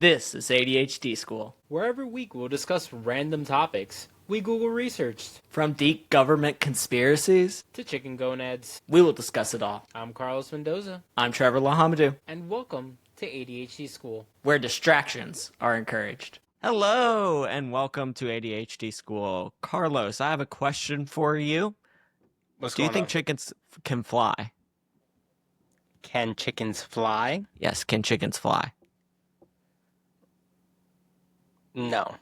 This is ADHD School. Where every week we'll discuss random topics we Google researched. From deep government conspiracies, To chicken gonads, we will discuss it all. I'm Carlos Mendoza, I'm Trevor Lahamadou, and welcome to ADHD School. where distractions are encouraged. Hello, and welcome to ADHD School. Carlos, I have a question for you. What's Do you going think on? chickens can fly? Can chickens fly? Yes, can chickens fly? No.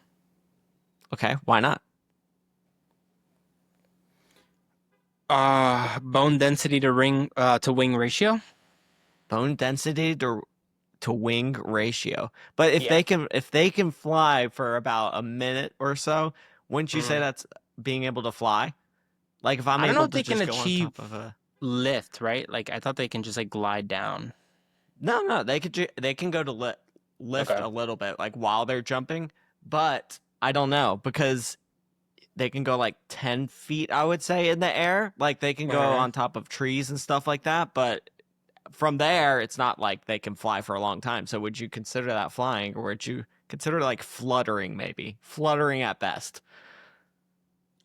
Okay, why not? Bone density to wing ratio? Bone density to wing ratio. But if Yeah. they can fly for about a minute or so, wouldn't you say Mm. that's being able to fly? Like if I'm I don't know able if to they can just go on achieve top of a lift, right? Like I thought they can just like glide down. No, they can go to lift Okay. a little bit like while they're jumping, but I don't know because they can go like 10 feet, I would say, in the air. Like they can go Uh-huh. on top of trees and stuff like that, but from there, it's not like they can fly for a long time. So would you consider that flying, or would you consider like fluttering, maybe? Fluttering at best.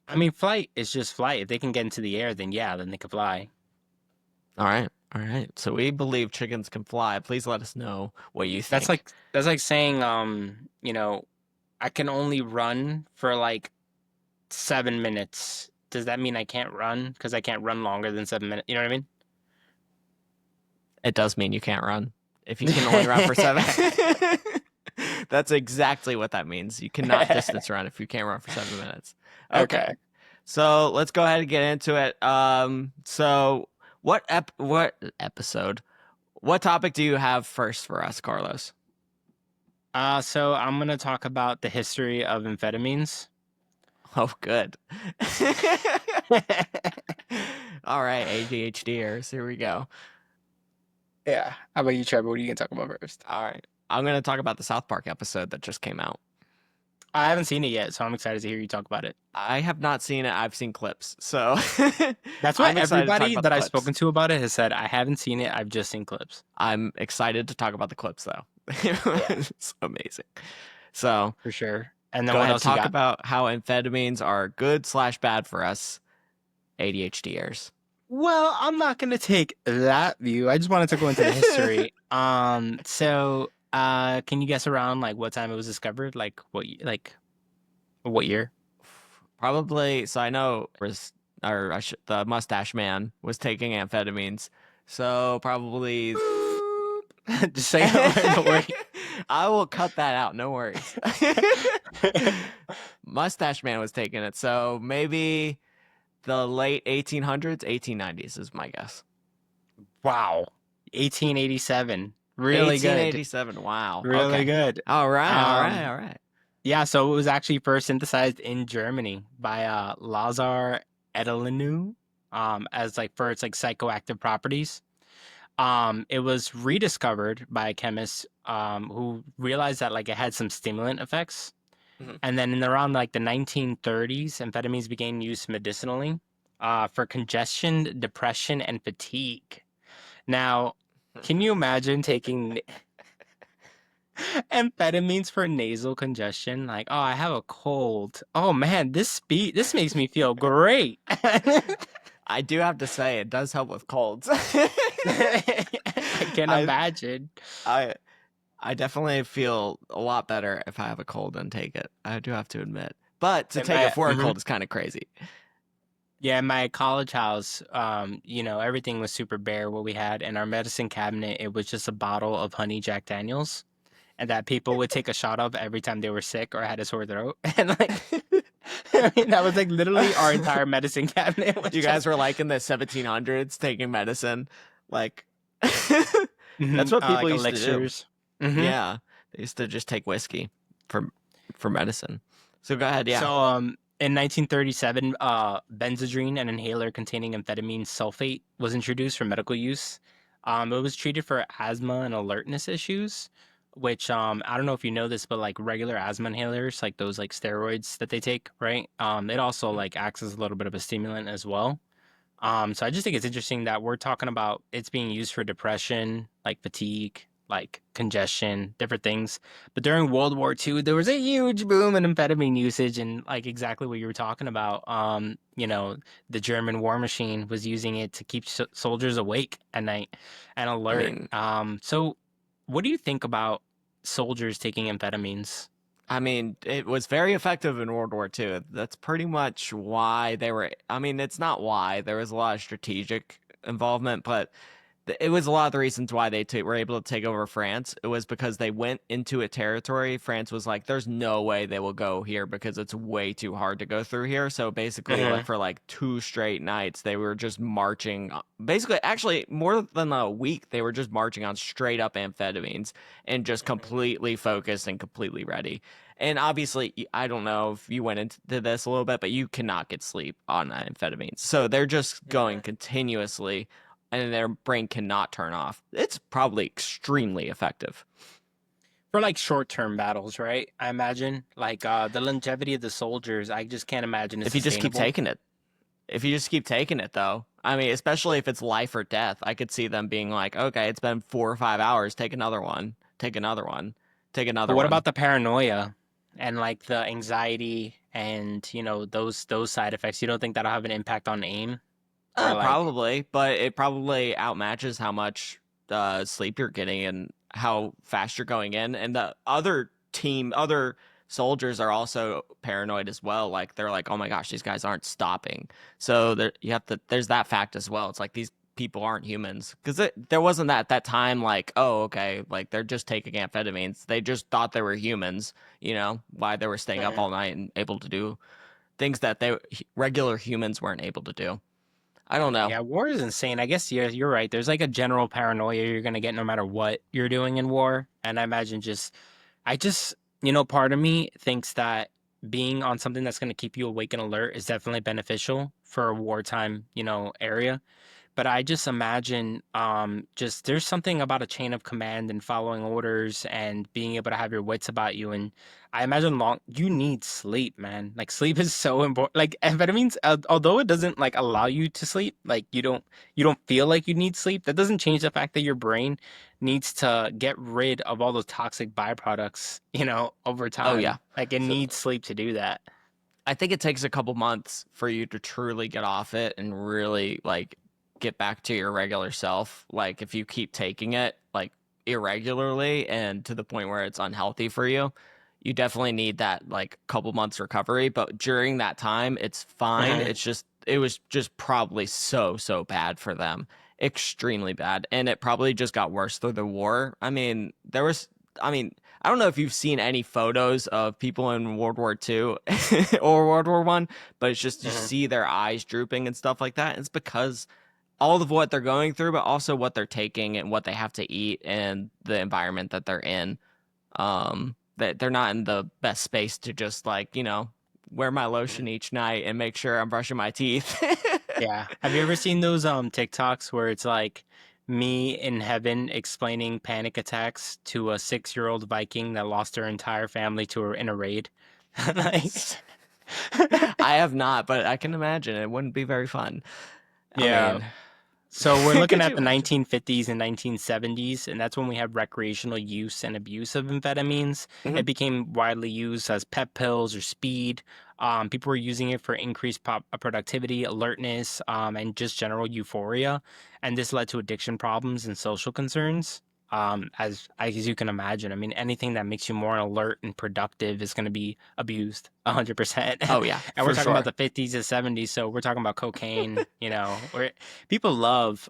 I mean, flight is just flight. If they can get into the air, then yeah, then they can fly. All right. All right. So we believe chickens can fly. Please let us know what you That's think. like that's like saying I can only run for like 7 minutes. Does that mean I can't run? Because I can't run longer than 7 minutes. You know what I It does mean you can't run if you can only run for seven. That's exactly what that means. You cannot mean? distance run if you can't run for 7 minutes. Okay. Okay. So let's go ahead and get into it. So what episode? What topic do you have first for us, Carlos? So I'm gonna talk about the history of amphetamines. Oh, good. All right, ADHDers, here we go. Yeah. How about you, Trevor? What are you gonna talk about first? All right. I'm going to talk about the South Park episode that just came out. I haven't seen it yet, so I'm excited to hear you talk about it. I have not seen it. I've seen clips. So That's what I'm excited to talk everybody about the that I've clips. spoken to about it has said. I haven't seen it. I've just seen clips. I'm excited to talk about the clips, though. Yeah, It's amazing. So for sure. And then go what ahead, else you talk got? about how amphetamines are good/bad for us ADHDers. Well, I'm not gonna take that view. I just wanted to go into the history. Can you guess around like what time it was discovered? Like what year? Probably, so I know the Mustache Man was taking amphetamines. So probably. Just say it. Don't worry. I will cut that out. No worries. Mustache Man was taking it. So maybe the late 1800s, 1890s is my guess. Wow. 1887. Really good. 1887. Wow. Really Okay. good. All right. All right. Um, All right. yeah, so it was actually first synthesized in Germany by Lazar Edelinu, as like for its like psychoactive properties. It was rediscovered by a chemist who realized that like it had some stimulant effects. Mhm. And then in around like the 1930s, amphetamines began used medicinally for congestion, depression, and fatigue. Now, can you imagine taking amphetamines for nasal congestion? Like, oh, I have a cold. Oh man, this makes me feel great. I do have to say it does help with colds. I can I imagine. I I definitely feel a lot better if I have a cold and take it. I do have to admit. But to In take it my, for a mhm. cold is kind of crazy. Yeah, in my college house, everything was super bare. What we had in our medicine cabinet, it was just a bottle of honey Jack Daniels, and that people would take a shot of every time they were sick or had a sore throat. And like, I mean, that was like literally our entire medicine cabinet was You just guys were like in the 1700s taking medicine. Like, that's what people like used to do. elixirs. Hmm. Yeah. They used to just take whiskey for for medicine. So go ahead, yeah. So, in 1937, benzodrine, an inhaler containing amphetamine sulfate, was introduced for medical use. It was treated for asthma and alertness issues, which I don't know if you know this, but like regular asthma inhalers, like those like steroids that they take, right? It also like acts as a little bit of a stimulant as well. So I just think it's interesting that we're talking about it's being used for depression, like fatigue, like congestion, different things. But during World War II, there was a huge boom in amphetamine usage, and like exactly what you were talking about. The German war machine was using it to keep soldiers awake at night and I alert. mean, So what do you think about soldiers taking amphetamines? it was very effective in World War II. That's pretty much why they were. I mean, it's not why. There was a lot of strategic involvement, but it was a lot of the reasons why they were able to take over France. It was because they went into a territory. France was like, "There's no way they will go here because it's way too hard to go through here." So basically, like Hmm. for like 2 straight nights, they were just marching. Basically, actually, more than a week, they were just marching on straight up amphetamines and just completely focused and completely ready. And obviously, I don't know if you went into this a little bit, but you cannot get sleep on amphetamines. So they're just going continuously and their brain cannot turn off. It's probably extremely effective. For like short-term battles, right? I imagine like the longevity of the soldiers, I just can't imagine is If you just keep sustainable. taking it. If you just keep taking it, though, I mean, especially if it's life or death, I could see them being like, okay, it's been 4 or 5 hours. Take another one. Take another one. Take But another what one. about the paranoia and like the anxiety and those side effects? You don't think that'll have an impact on aim or like Probably, but it probably outmatches how much sleep you're getting and how fast you're going in. And the other soldiers are also paranoid as well. Like they're like, oh my gosh, these guys aren't stopping. So there's that fact as well. It's like these people aren't humans because there wasn't that at that time like, oh okay, like they're just taking amphetamines. They just thought they were humans. Why they were staying up Mhm. all night and able to do things that regular humans weren't able to do. I don't know. Yeah, war is insane. I guess you're right. There's like a general paranoia you're gonna get no matter what you're doing in war. And I imagine part of me thinks that being on something that's gonna keep you awake and alert is definitely beneficial for a wartime, area. But I just imagine just there's something about a chain of command and following orders and being able to have your wits about you. And I imagine you need sleep, man. Like sleep is so important. Like amphetamines, although it doesn't like allow you to sleep, like you don't feel like you need sleep. That doesn't change the fact that your brain needs to get rid of all those toxic byproducts, over Oh yeah. time. Like it So needs sleep to do that. I think it takes a couple months for you to truly get off it and really like get back to your regular self. Like if you keep taking it like irregularly and to the point where it's unhealthy for you, you definitely need that like couple months recovery. But during that time, it's fine. Hmm. It was just probably so bad for them. Extremely bad. And it probably just got worse through the war. I mean, I don't know if you've seen any photos of people in World War II or World War One, but it's just you Hmm. see their eyes drooping and stuff like that. And it's because all of what they're going through, but also what they're taking and what they have to eat and the environment that they're in. That they're not in the best space to just like, wear my lotion each night and make sure I'm brushing my teeth. Yeah. Have you ever seen those TikToks where it's like me in heaven explaining panic attacks to a 6-year-old Viking that lost her entire family in a raid? Like, I have not, but I can imagine it wouldn't be very fun. I yeah. mean, So we're looking could you at the imagine? 1950s and 1970s, and that's when we had recreational use and abuse of amphetamines. It became widely used as pep pills or speed. People were using it for increased productivity, alertness, and just general euphoria. And this led to addiction problems and social concerns. As you can imagine, I mean, anything that makes you more alert and productive is going to be abused 100%. Oh yeah, And we're for talking about sure. the 50s and 70s, so we're talking about cocaine, or people love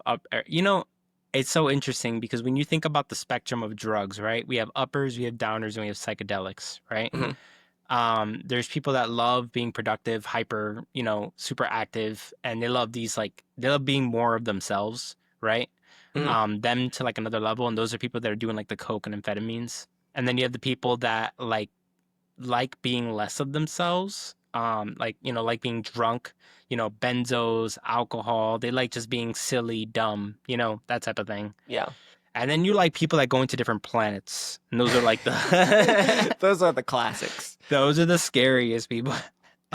it's so interesting because when you think about the spectrum of drugs, right? We have uppers, we have downers, and we have psychedelics, right? Mhm. There's people that love being productive, hyper, super active, and they love being more of themselves, right? Mhm. Them to like another level, and those are people that are doing like the coke and amphetamines. And then you have the people that like being less of themselves, like being drunk, benzos, alcohol. They like just being silly, dumb, that type of thing. Yeah. And then you like people that go into different planets, and those are like the Those are the classics. those are the scariest people.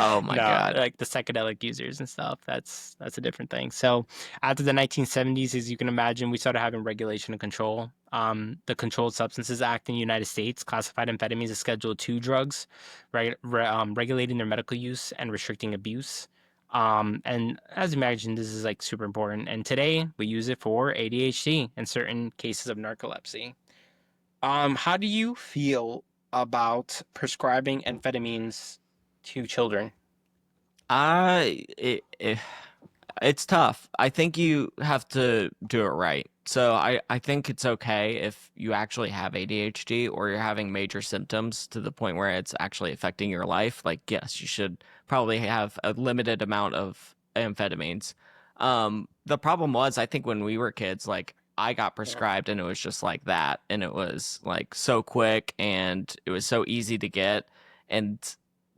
Oh my No, God. like the psychedelic users and stuff. That's a different thing. So after the 1970s, as you can imagine, we started having regulation and control. The Controlled Substances Act in the United States classified amphetamines as Schedule II drugs, regulating their medical use and restricting abuse. And as you imagine, this is like super important. And today we use it for ADHD and certain cases of narcolepsy. How do you feel about prescribing amphetamines to children? I it, It's tough. I think you have to do it right. So I think it's okay if you actually have ADHD or you're having major symptoms to the point where it's actually affecting your life. Like, yes, you should probably have a limited amount of amphetamines. The problem was, I think when we were kids, like I got prescribed and it was just like that, and it was like so quick and it was so easy to get. And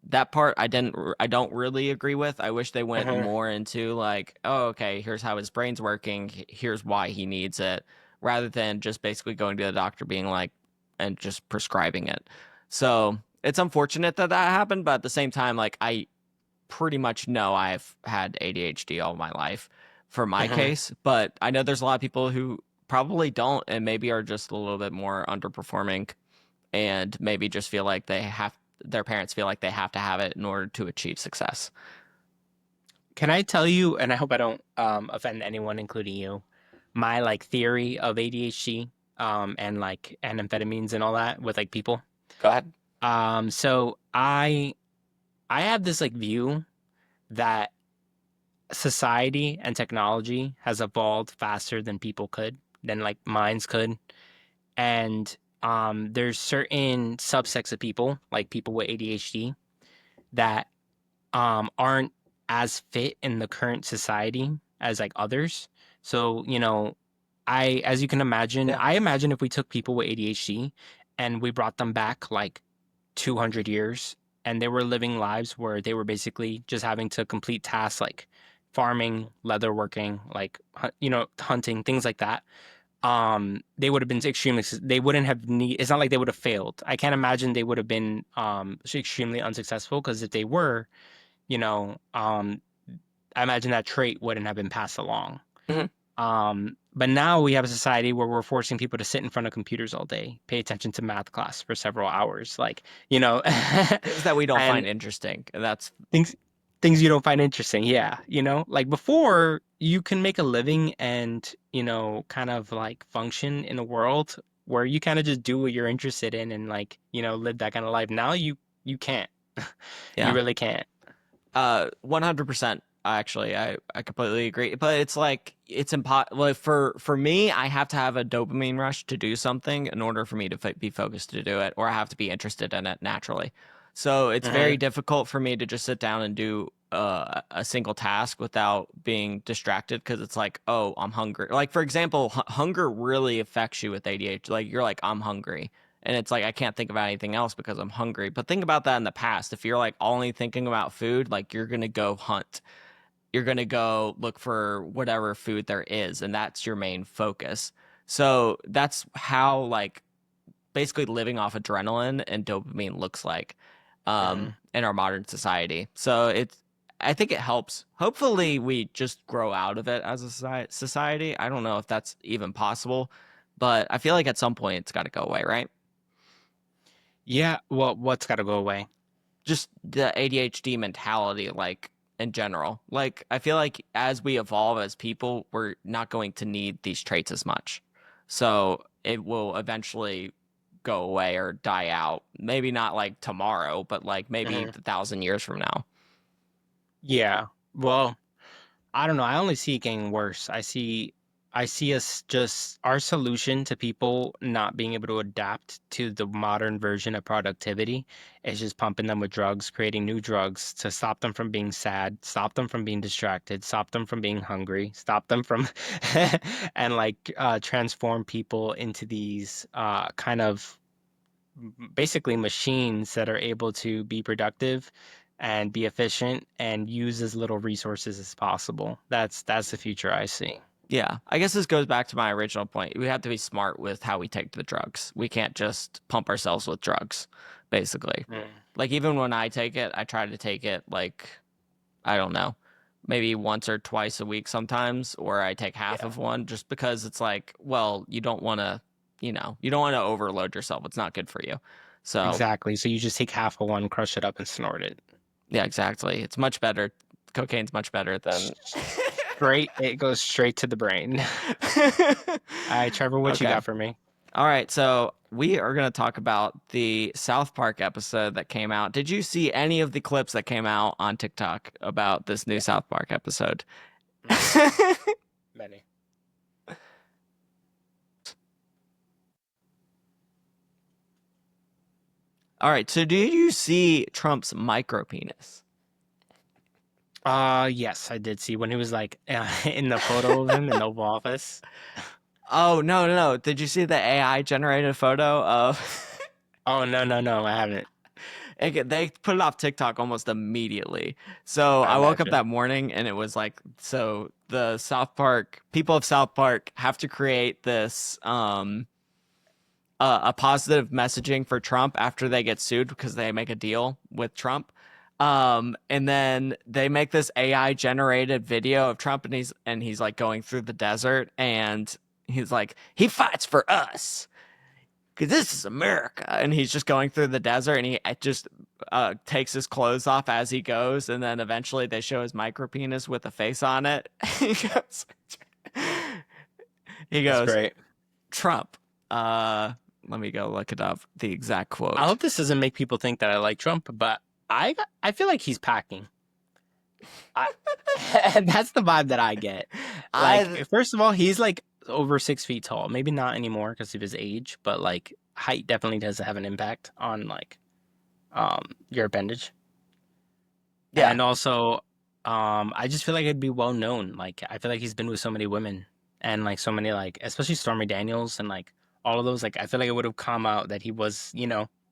that part I don't really agree with. I wish they went Uh-huh. more into like, oh, okay, here's how his brain's working, here's why he needs it, rather than just basically going to the doctor being like and just prescribing it. So it's unfortunate that that happened, but at the same time, like I pretty much know I've had ADHD all my life for my Uh-huh. case, but I know there's a lot of people who probably don't and maybe are just a little bit more underperforming and maybe just feel like their parents feel like they have to have it in order to achieve success. Can I tell you, and I hope I don't offend anyone, including you, my like theory of ADHD and like and amphetamines and all that with like people. Go ahead. So I have this like view that society and technology has evolved faster than people could, than like minds could. And there's certain subsects of people, like people with ADHD, that aren't as fit in the current society as like others. So, as you can imagine, Yeah. I imagine if we took people with ADHD and we brought them back like 200 years and they were living lives where they were basically just having to complete tasks like farming, leatherworking, like, hunting, things like that. They would have been they wouldn't have it's not like they would have failed. I can't imagine they would have been extremely unsuccessful because if they were, you know, um, I imagine that trait wouldn't have been passed along. Mhm. But now we have a society where we're forcing people to sit in front of computers all day, pay attention to math class for several hours, like, Things that we don't and find interesting. And that's things things you don't find interesting. Yeah, like before you can make a living and, kind of like function in a world where you kind of just do what you're interested in and like, live that kind of life. Now you can't. You yeah. really can't. 100%. Actually, I completely agree. But it's like it's impossible. Like for me, I have to have a dopamine rush to do something in order for me to be focused to do it, or I have to be interested in it naturally. So it's very Hmm. difficult for me to just sit down and do a single task without being distracted because it's like, oh, I'm hungry. Like for example, hunger really affects you with ADHD. Like you're like, I'm hungry. And it's like I can't think about anything else because I'm hungry. But think about that in the past. If you're like only thinking about food, like you're gonna go hunt. You're gonna go look for whatever food there is, and that's your main focus. So that's how like basically living off adrenaline and dopamine looks like Hmm. in our modern society. So I think it helps. Hopefully we just grow out of it as a society. I don't know if that's even possible, but I feel like at some point it's got to go away, right? Yeah, well, what's got to go away? Just the ADHD mentality, like in general. Like, I feel like as we evolve as people, we're not going to need these traits as much. So it will eventually go away or die out. Maybe not like tomorrow, but like maybe Hmm. 1,000 years from now. Yeah. Well, I don't know. I only see it getting worse. I see us just our solution to people not being able to adapt to the modern version of productivity is just pumping them with drugs, creating new drugs to stop them from being sad, stop them from being distracted, stop them from being hungry, stop them from and like transform people into these kind of basically machines that are able to be productive and be efficient and use as little resources as possible. That's the future I see. Yeah, I guess this goes back to my original point. We have to be smart with how we take the drugs. We can't just pump ourselves with drugs, basically. Mm. Like even when I take it, I try to take it like I don't know, maybe once or twice a week sometimes, or I take half Yeah, of one just because it's like, well, you don't want to overload yourself. It's not good for you. So, exactly. So you just take half of one, crush it up, and snort it. yeah, exactly. It's much better. Cocaine's much better than. Straight, it goes straight to the brain. All right, Trevor, what you Okay. got for me? All right. So, we are going to talk about the South Park episode that came out. Did you see any of the clips that came out on TikTok about this new Yeah. South Park episode? Many. All right. So, did you see Trump's micro penis? Yes, I did see when he was like in the photo of him in the Oval Office. Oh, no, no, no. Did you see the AI generated photo of Oh no, no, no, I haven't. they put it off TikTok almost immediately. So I I woke up imagine. that morning and it was like, so the South Park people of South Park have to create this a positive messaging for Trump after they get sued because they make a deal with Trump. And then they make this AI generated video of Trump and he's like going through the desert and he's like, he fights for us because this is America. And he's just going through the desert and he just takes his clothes off as he goes. And then eventually they show his micro penis with a face on it. he goes, he That's goes, great. Trump. Uh, Let me go look it up. The exact I quote. hope this doesn't make people think that I like Trump, but I feel like he's packing. I that's the vibe that I get. Like, I first of all, he's like over 6 feet tall. Maybe not anymore because of his age, but like height definitely does have an impact on like your appendage. yeah And also, I just feel like it'd be well known. Like, I feel like he's been with so many women and like so many like, especially Stormy Daniels and like all of those. Like, I feel like it would have come out that he was,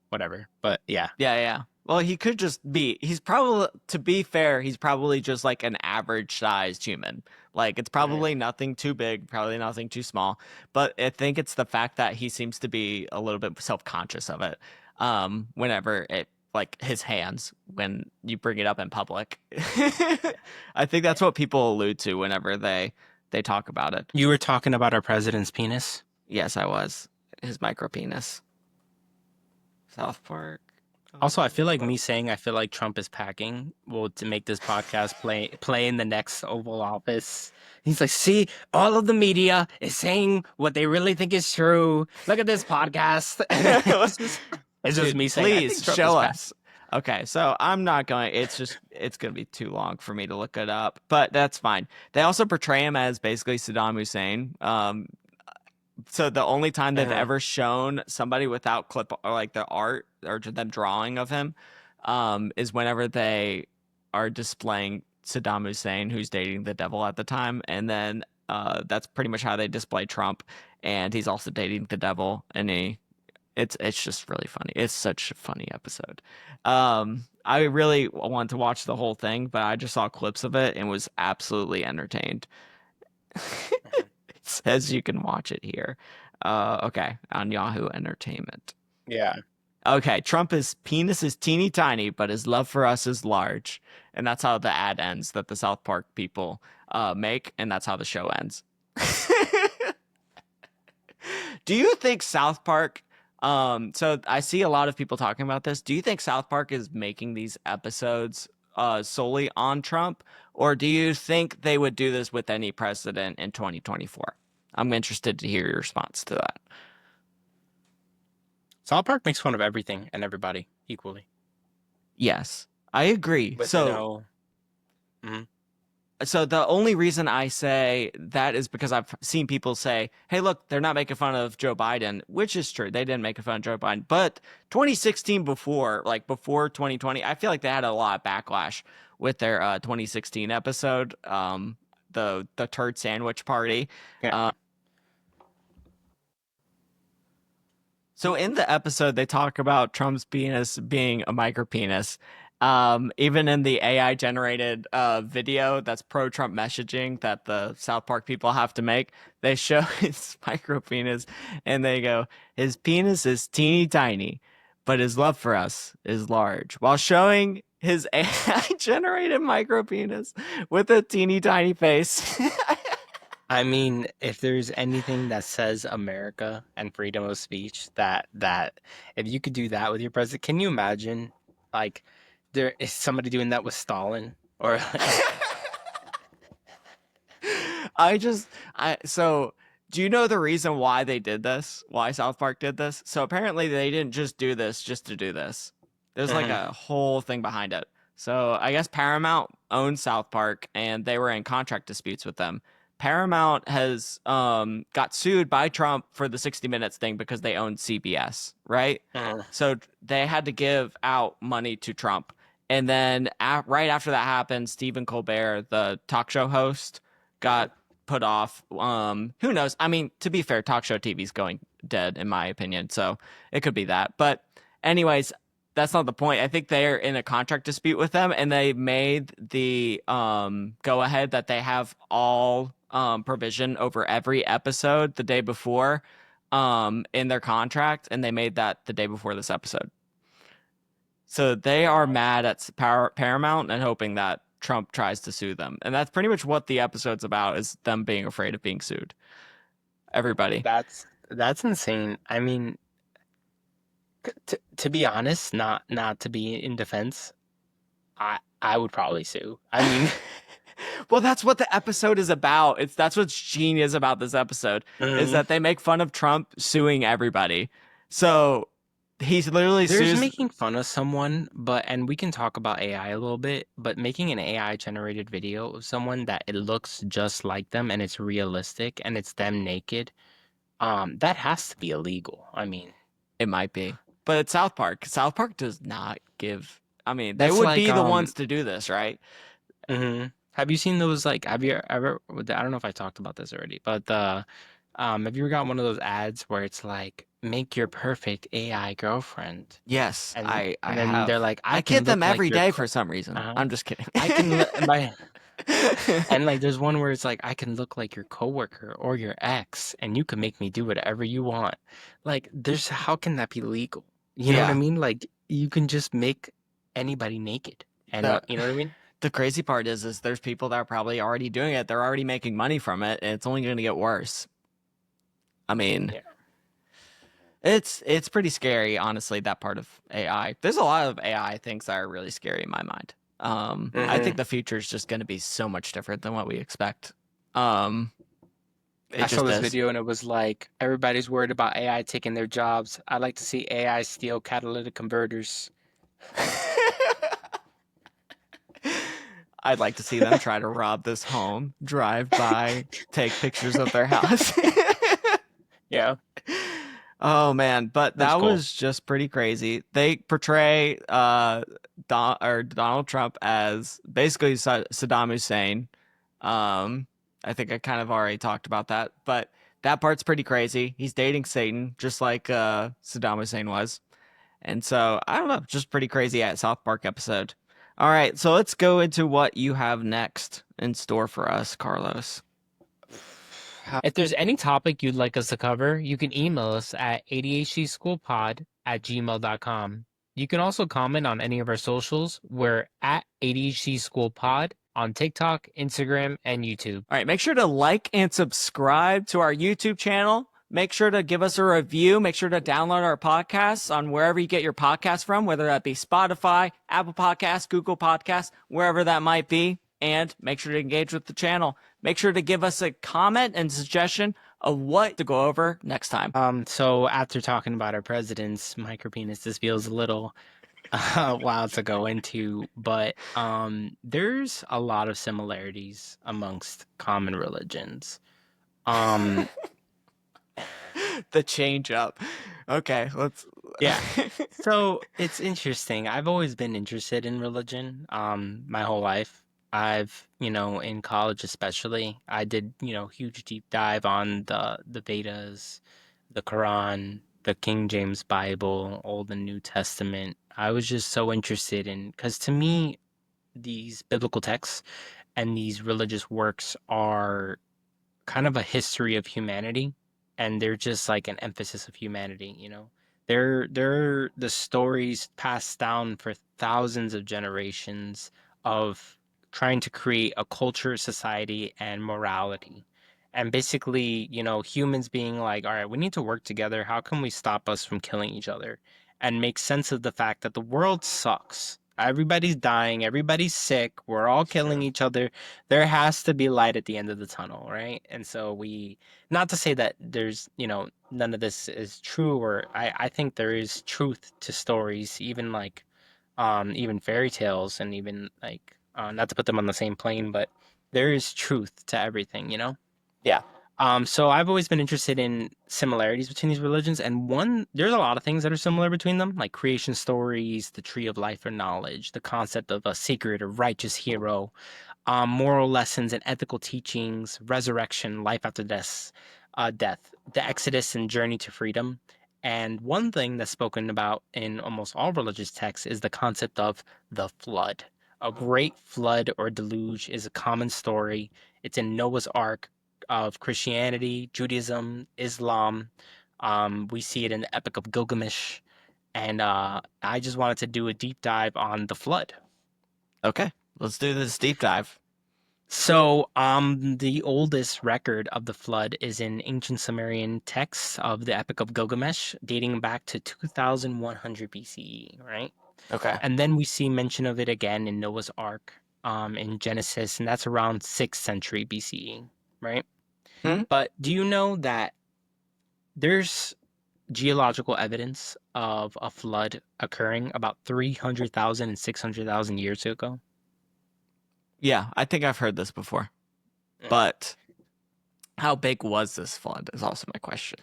whatever. But yeah, yeah. Well, he could just be. He's probably, to be fair, he's probably just like an average sized human. Like it's Mhm. probably nothing too big, probably nothing too small. But I think it's the fact that he seems to be a little bit self conscious of it. Whenever it like his hands when you bring it up in public. I think that's what people allude to whenever they talk about it. You were talking about our president's penis. Yes, I was. His micro penis. South Park. Also, I feel like me saying I feel like Trump is packing will to make this podcast play in the next Oval Office. He's like, see, all of the media is saying what they really think is true. Look at this podcast. It's just me Dude, saying I think please Trump is show packing. us. Okay, so I'm not going. It's gonna be too long for me to look it up, but that's fine. They also portray him as basically Saddam Hussein. So the only time they've Uh-huh. ever shown somebody without clip or like the art or them drawing of him, is whenever they are displaying Saddam Hussein, who's dating the devil at the time, and then that's pretty much how they display Trump, and he's also dating the devil, and it's just really funny. It's such a funny episode. I really want to watch the whole thing, but I just saw clips of it and was absolutely entertained. It says you can watch it here. Okay, on Yahoo Entertainment. Yeah. Okay, Trump's penis is teeny tiny, but his love for us is large, and that's how the ad ends that the South Park people make, and that's how the show ends. Do you think South Park? So I see a lot of people talking about this. Do you think South Park is making these episodes solely on Trump, or do you think they would do this with any president in 2024? I'm interested to hear your response to that. South Park makes fun of everything and everybody equally. Yes, I agree. With no. Mhm. So the only reason I say that is because I've seen people say, "Hey, look, they're not making fun of Joe Biden," which is true. They didn't make fun of Joe Biden, but 2016 before 2020, I feel like they had a lot of backlash with their 2016 episode, the turd sandwich party. Yeah. Uh, so in the episode, they talk about Trump's penis being a micro penis, Even in the AI generated video that's pro Trump messaging that the South Park people have to make, they show his micro penis and they go, his penis is teeny tiny, but his love for us is large, while showing his AI generated micro penis with a teeny tiny face. I mean, if there's anything that says America and freedom of speech, that if you could do that with your president, can you imagine like there is somebody doing that with Stalin or like I just I so do you know the reason why they did this? Why South Park did this? So apparently they didn't just do this just to do this. There's like Mhm. a whole thing behind it. So I guess Paramount owns South Park and they were in contract disputes with them. Paramount has got sued by Trump for the 60 Minutes thing because they own CBS, right? Mhm. So they had to give out money to Trump. And then right after that happened, Stephen Colbert, the talk show host, got put off. Who knows? I mean, to be fair, talk show TV's going dead in my opinion, so it could be that. But anyways, that's not the point. I think they're in a contract dispute with them, and they made the go ahead that they have all provision over every episode the day before in their contract, and they made that the day before this episode. So they are mad at Paramount and hoping that Trump tries to sue them. And that's pretty much what the episode's about is them being afraid of being sued. Everybody. That's insane. I mean, to be honest, not to be in defense, I would probably sue. I mean, Well, that's what the episode is about. That's what's genius about this episode is mhm. that they make fun of Trump suing everybody. So he literally There's sues. making fun of someone, but and we can talk about AI a little bit, but making an AI generated video of someone that it looks just like them and it's realistic and it's them naked, that has to be illegal. I mean, It might be, but it's South Park. South Park does not give. I mean, they that's would like be the ones to do this, right? have you seen those like have you ever I don't know if I talked about this already, but the have you ever got one of those ads where it's like make your perfect AI girlfriend Yes, I and then they're have. like I I get can them look like every your day for some reason. uh I'm just kidding. I can my and like there's one where it's like I can look like your coworker or your ex and you can make me do whatever you want. Like there's how can that be legal? You know what I Yeah. mean? Like you can just make anybody naked. And The you know what I mean? the crazy part is there's people that are probably already doing it. They're already making money from it, and it's only going to get worse. I mean, Yeah. it's pretty scary, honestly, that part of AI. There's a lot of AI things that are really scary in my mind. I think hmm the future is just going to be so much different than what we expect. Um, it I saw just this is. video and it was like everybody's worried about AI taking their jobs. I'd like to see AI steal catalytic converters. I'd like to see them try to rob this home, drive by, take pictures of their house. Yeah, Oh man, but that's that cool. was just pretty crazy. They portray Donald Trump as basically Saddam Hussein. Um, I think I kind of already talked about that, but that part's pretty crazy. He's dating Satan, just like Saddam Hussein was. And so I don't know, just pretty crazy at South Park episode. All right, so let's go into what you have next in store for us, Carlos. If there's any topic you'd like us to cover, you can email us at adhdschoolpod@gmail.com. You can also comment on any of our socials. We're at ADHD on TikTok, Instagram, and YouTube. All right, make sure to like and subscribe to our YouTube channel. Make sure to give us a review. Make sure to download our podcasts on wherever you get your podcasts from, whether that be Spotify, Apple Podcasts, Google Podcasts, wherever that might be. And make sure to engage with the channel. Make sure to give us a comment and suggestion of what to go over next time. So after talking about our president's micropenis, this feels a little wild to go into, but there's a lot of similarities amongst common religions. Um, The change up. Okay, let's. yeah. So it's interesting. I've always been interested in religion, my whole life. In college especially, I did, huge deep dive on the Vedas, the Quran. the King James Bible, Old and New Testament. I was just so interested in, because to me, these biblical texts and these religious works are kind of a history of humanity, and they're just like an emphasis of humanity, you know. They're the stories passed down for thousands of generations of trying to create a culture, society, and morality. And basically, you know, humans being like, all right, we need to work together. How can we stop us from killing each other? And make sense of the fact that the world sucks. Everybody's dying, everybody's sick, we're all killing True. each other. There has to be light at the end of the tunnel, right? And so we, not to say that there's, you know, none of this is true, or I think there is truth to stories, even like, even fairy tales, and even like, not to put them on the same plane, but there is truth to everything, you know? Yeah. So I've always been interested in similarities between these religions, and one, there's a lot of things that are similar between them, like creation stories, the tree of life or knowledge, the concept of a sacred or righteous hero, moral lessons and ethical teachings, resurrection, life after death, the Exodus and journey to freedom. And one thing that's spoken about in almost all religious texts is the concept of the flood. A great flood or deluge is a common story. It's in Noah's Ark of Christianity, Judaism, Islam. We see it in the Epic of Gilgamesh. And I just wanted to do a deep dive on the flood. Okay. Let's do this deep dive. So, the oldest record of the flood is in ancient Sumerian texts of the Epic of Gilgamesh, dating back to 2100 BCE, right? Okay. And then we see mention of it again in Noah's Ark, in Genesis, and that's around 6th century BCE, right? Hmm? But do you know that there's geological evidence of a flood occurring about 300,000 and 600,000 years ago? Yeah, I think I've heard this before. But how big was this flood is also my question.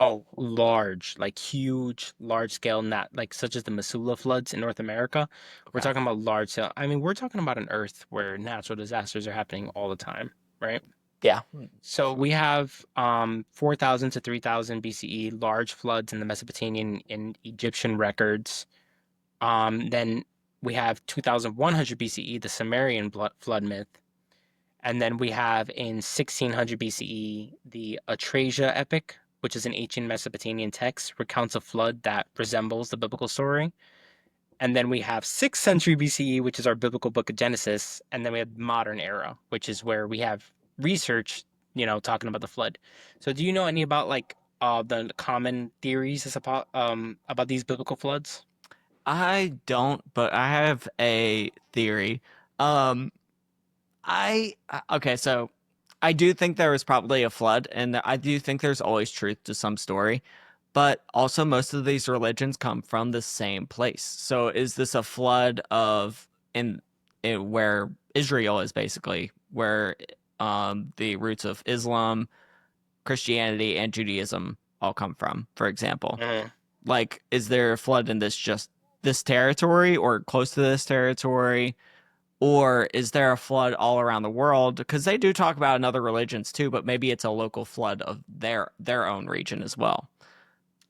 Oh, large, like huge, large scale, not like such as the Missoula floods in North America. We're Okay. talking about large scale. I mean, we're talking about an Earth where natural disasters are happening all the time, right? Yeah. So we have 4,000 to 3,000 BCE large floods in the Mesopotamian and Egyptian records. Then we have 2,100 BCE, the Sumerian flood myth. And then we have in 1600 BCE the Atrasia epic, which is an ancient Mesopotamian text, recounts a flood that resembles the biblical story. And then we have 6th century BCE, which is our biblical book of Genesis. And then we have modern era, which is where we have research, you know, talking about the flood. So do you know any about like the common theories about these biblical floods? I don't, but I have a theory. Um, okay, so I do think there was probably a flood, and I do think there's always truth to some story, but also most of these religions come from the same place. So is this a flood of in where Israel is basically where the roots of Islam, Christianity, and Judaism all come from, for example? Mhm. Like, is there a flood in this territory or close to this territory? Or is there a flood all around the world? Because they do talk about in other religions too, but maybe it's a local flood of their own region as well.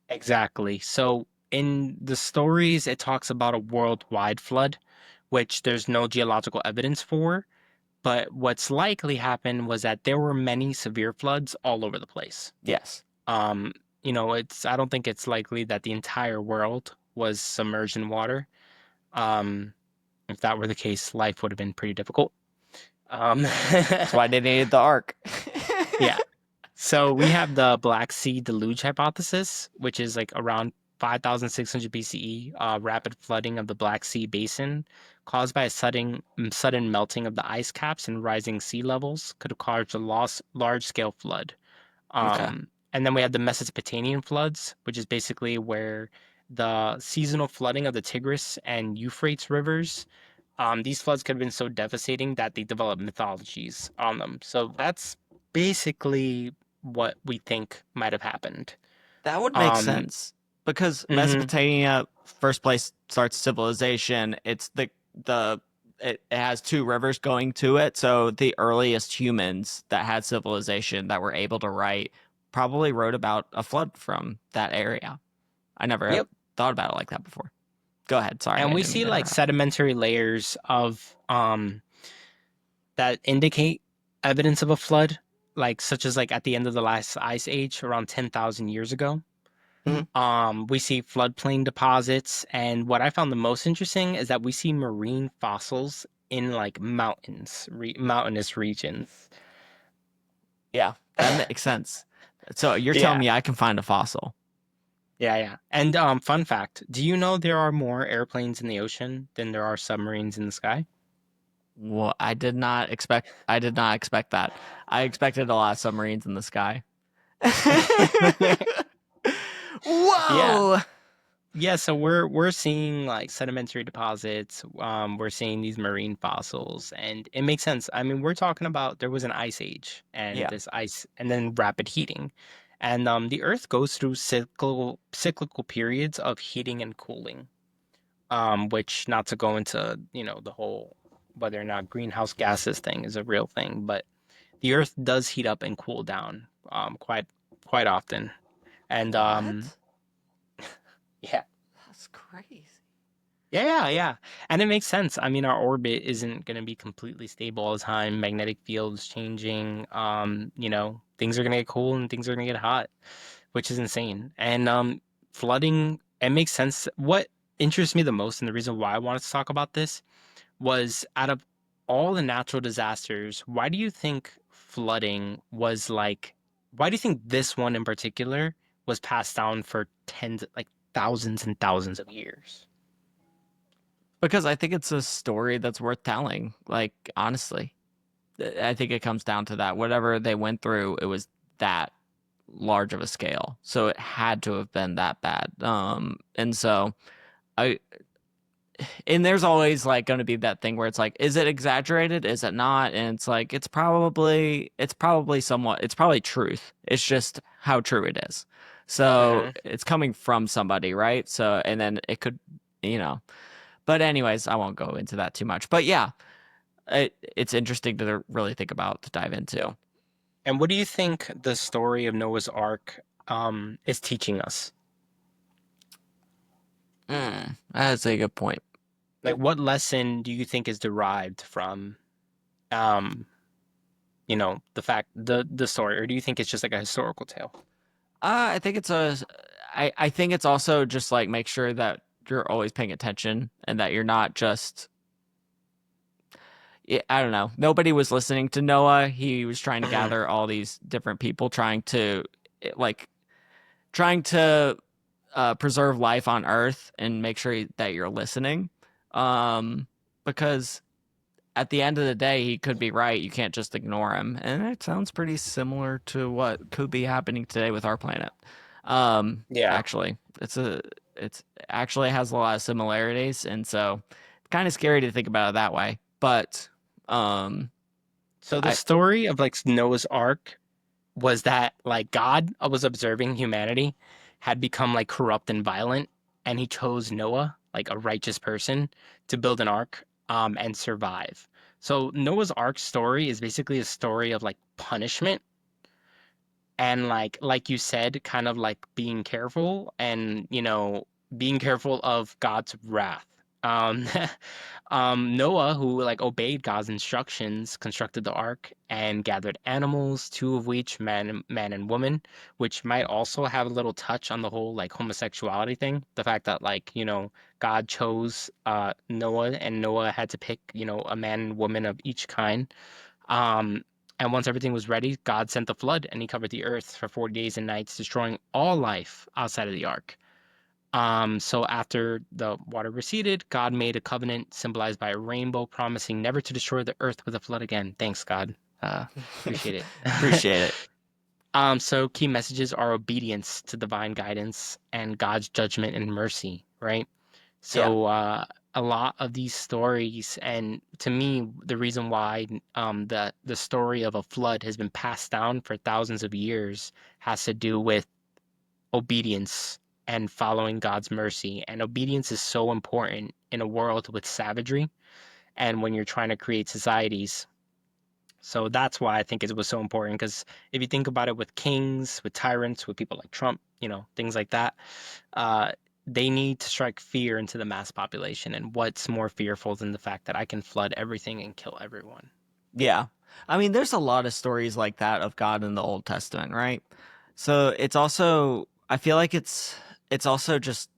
Exactly. So in the stories, it talks about a worldwide flood, which there's no geological evidence for. But what's likely happened was that there were many severe floods all over the place. Yes. Um, you know, I don't think it's likely that the entire world was submerged in water. Um, if that were the case, life would have been pretty difficult. Um, That's why they needed the ark. yeah. So we have the Black Sea deluge hypothesis, which is like around 5,600 BCE, rapid flooding of the Black Sea basin caused by a sudden melting of the ice caps and rising sea levels could have caused a large scale flood. Okay. And then we have the Mesopotamian floods, which is basically where the seasonal flooding of the Tigris and Euphrates rivers. These floods could have been so devastating that they developed mythologies on them. So that's basically what we think might have happened. That would make Um, sense because mhm. Mesopotamia, first place starts civilization. It's the it has two rivers going to it, so the earliest humans that had civilization that were able to write probably wrote about a flood from that area. I never Yep. thought about it like that before. Go ahead. Sorry, And I we didn't mean see to like interrupt. sedimentary layers of that indicate evidence of a flood, like such as like at the end of the last ice age around 10,000 years ago. Mhm. We see floodplain deposits, and what I found the most interesting is that we see marine fossils in like mountainous regions. Yeah, that makes sense. So you're telling Yeah, me I can find a fossil? yeah. And fun fact, do you know there are more airplanes in the ocean than there are submarines in the sky? Well, I did not expect that. I expected a lot of submarines in the sky. Yeah. Whoa! Yeah, so we're seeing like sedimentary deposits, we're seeing these marine fossils, and it makes sense. I mean, we're talking about there was an ice age and Yeah. this ice and then rapid heating. And the Earth goes through cyclical periods of heating and cooling. Which not to go into, the whole whether or not greenhouse gases thing is a real thing, but the Earth does heat up and cool down quite often. And What? yeah. That's crazy. Yeah. And it makes sense. I mean, our orbit isn't going to be completely stable all the time. Magnetic fields changing. Things are going to get cool and things are going to get hot, which is insane. And flooding, it makes sense. What interests me the most and the reason why I wanted to talk about this was out of all the natural disasters, why do you think flooding was like, why do you think this one in particular was passed down for like thousands and thousands of years? Because I think it's a story that's worth telling. Like, honestly, I think it comes down to that. Whatever they went through, it was that large of a scale. So it had to have been that bad. And so I, and there's always like going to be that thing where it's like, is it exaggerated? Is it not? And it's like, it's probably somewhat, it's probably truth. It's just how true it is. So Hmm. it's coming from somebody, right? So, and then it could, you know, but anyways, I won't go into that too much. But yeah, it's interesting to really think about to dive into. And what do you think the story of Noah's Ark is teaching us? That's a good point. Like, what lesson do you think is derived from, um, the story, or do you think it's just like a historical tale? I think it's a. I think it's also just like make sure that you're always paying attention and that you're not just. I don't know. Nobody was listening to Noah. He was trying to Mhm. gather all these different people, like trying to preserve life on Earth and make sure that you're listening. Because at the end of the day, he could be right. You can't just ignore him. And it sounds pretty similar to what could be happening today with our planet. Yeah. Actually, it's actually has a lot of similarities, and so it's kind of scary to think about it that way. But um, So the I story of like Noah's Ark was that like God was observing humanity had become like corrupt and violent, and he chose Noah, like a righteous person, to build an ark and survive. So Noah's Ark story is basically a story of like punishment and like you said, kind of like being careful and being careful of God's wrath. Um, Noah, who like obeyed God's instructions, constructed the ark and gathered animals, two of which man and woman, which might also have a little touch on the whole like homosexuality thing. The fact that like God chose Noah and Noah had to pick a man and woman of each kind. Um, and once everything was ready, God sent the flood and he covered the earth for 40 days and nights, destroying all life outside of the ark. So after the water receded, God made a covenant symbolized by a rainbow, promising never to destroy the earth with a flood again. Thanks, God. Appreciate it. appreciate it. So key messages are obedience to divine guidance and God's judgment and mercy, right? Yeah. So a lot of these stories, and to me, the reason why the story of a flood has been passed down for thousands of years has to do with obedience and following God's mercy. And obedience is so important in a world with savagery and when you're trying to create societies So that's why I think it was so important. Because if you think about it, with kings, with tyrants, with people like Trump, things like that, uh, they need to strike fear into the mass population. And what's more fearful than the fact that I can flood everything and kill everyone? Yeah. I mean, there's a lot of stories like that of God in the Old Testament, right? So it's also, I feel like it's also just,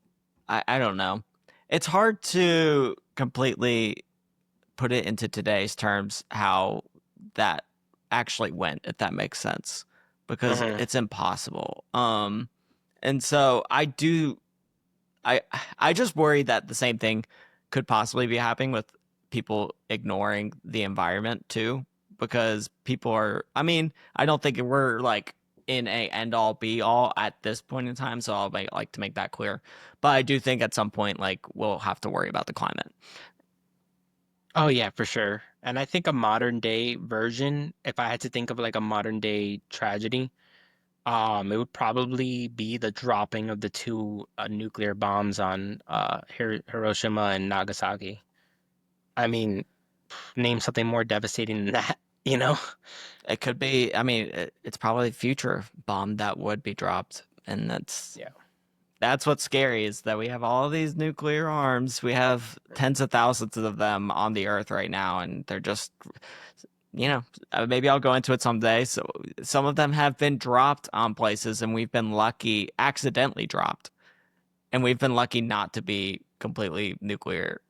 I don't know. It's hard to completely put it into today's terms how that actually went, if that makes sense, because Hmm. it's impossible. And so I I just worry that the same thing could possibly be happening with people ignoring the environment too, because people are. I mean, I don't think we're like in a end all be all at this point in time, so like to make that clear. But I do think at some point, like we'll have to worry about the climate. Oh yeah, for sure. And I think a modern day version, if I had to think of like a modern day tragedy, it would probably be the dropping of the two nuclear bombs on Hiroshima and Nagasaki. I mean, name something more devastating than that, you know? It could be. I mean, it's probably a future bomb that would be dropped, and Yeah. that's what's scary is that we have all these nuclear arms. We have tens of thousands of them on the Earth right now, and they're just, you know, maybe I'll go into it someday. So some of them have been dropped on places, and we've been lucky, accidentally dropped, and we've been lucky not to be completely nuclear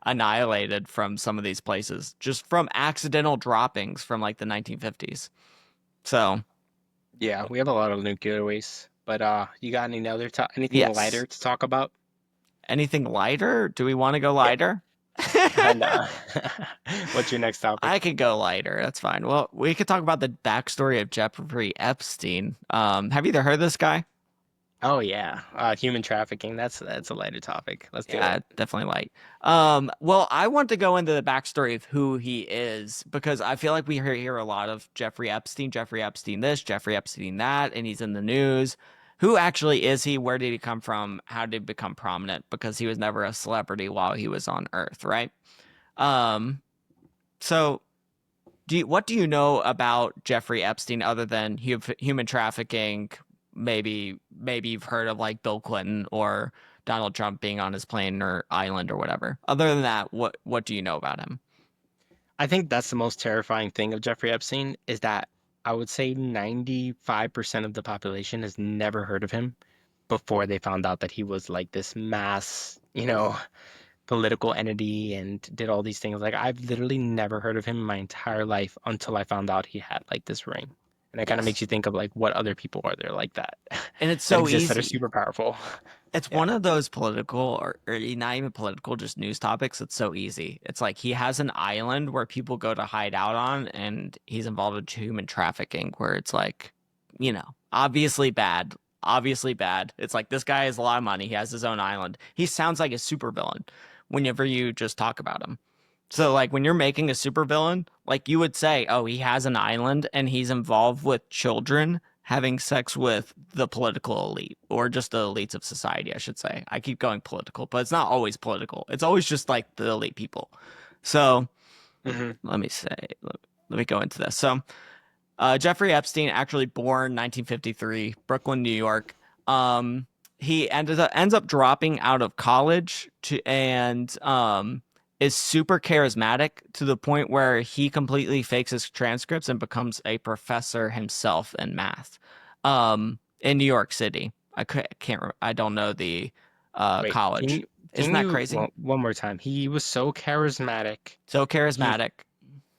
annihilated from some of these places, just from accidental droppings from like the 1950s. So, Yeah, we have a lot of nuclear waste. But you got anything yes. lighter to talk about? Anything lighter? Do we want to go Yeah. lighter? Nah. What's your next I topic? could go lighter. That's fine. Well, we could talk about the backstory of Jeffrey Epstein. Have you ever heard of this guy? Oh yeah, human trafficking. That's a lighter topic. Let's do Yeah, it. definitely light. Well, I want to go into the backstory of who he is because I feel like we hear a lot of Jeffrey Epstein this, Jeffrey Epstein that, and he's in the news. Who actually is he? Where did he come from? How did he become prominent? Because he was never a celebrity while he was on Earth, right? Um, so what do you know about Jeffrey Epstein other than human trafficking? Maybe you've heard of like Bill Clinton or Donald Trump being on his plane or island or whatever. Other than that, what do you know about him? I think that's the most terrifying thing of Jeffrey Epstein is that I would say 95% of the population has never heard of him before they found out that he was like this mass, political entity and did all these things. Like I've literally never heard of him in my entire life until I found out he had like this ring. And it kind of makes Yes. you think of like what other people are there like that And it's that so exist that are easy. super powerful. It's Yeah. one of those political or not even political, just news topics. It's so easy. It's like he has an island where people go to hide out on, and he's involved with human trafficking, where it's like, obviously bad. Obviously bad. It's like this guy has a lot of money. He has his own island. He sounds like a supervillain whenever you just talk about him. So like when you're making a supervillain, like you would say, oh, he has an island and he's involved with children having sex with the political elite or just the elites of society, I should say. I keep going political, but it's not always political. It's always just like the elite people. So Hmm. let me say, let me go into this. So Jeffrey Epstein, actually born 1953, Brooklyn, New York. He ends up dropping out of college and is super charismatic to the point where he completely fakes his transcripts and becomes a professor himself in math, in New York City. I don't know the Wait, college. Isn't can that you crazy? one more time? He was so charismatic. So He charismatic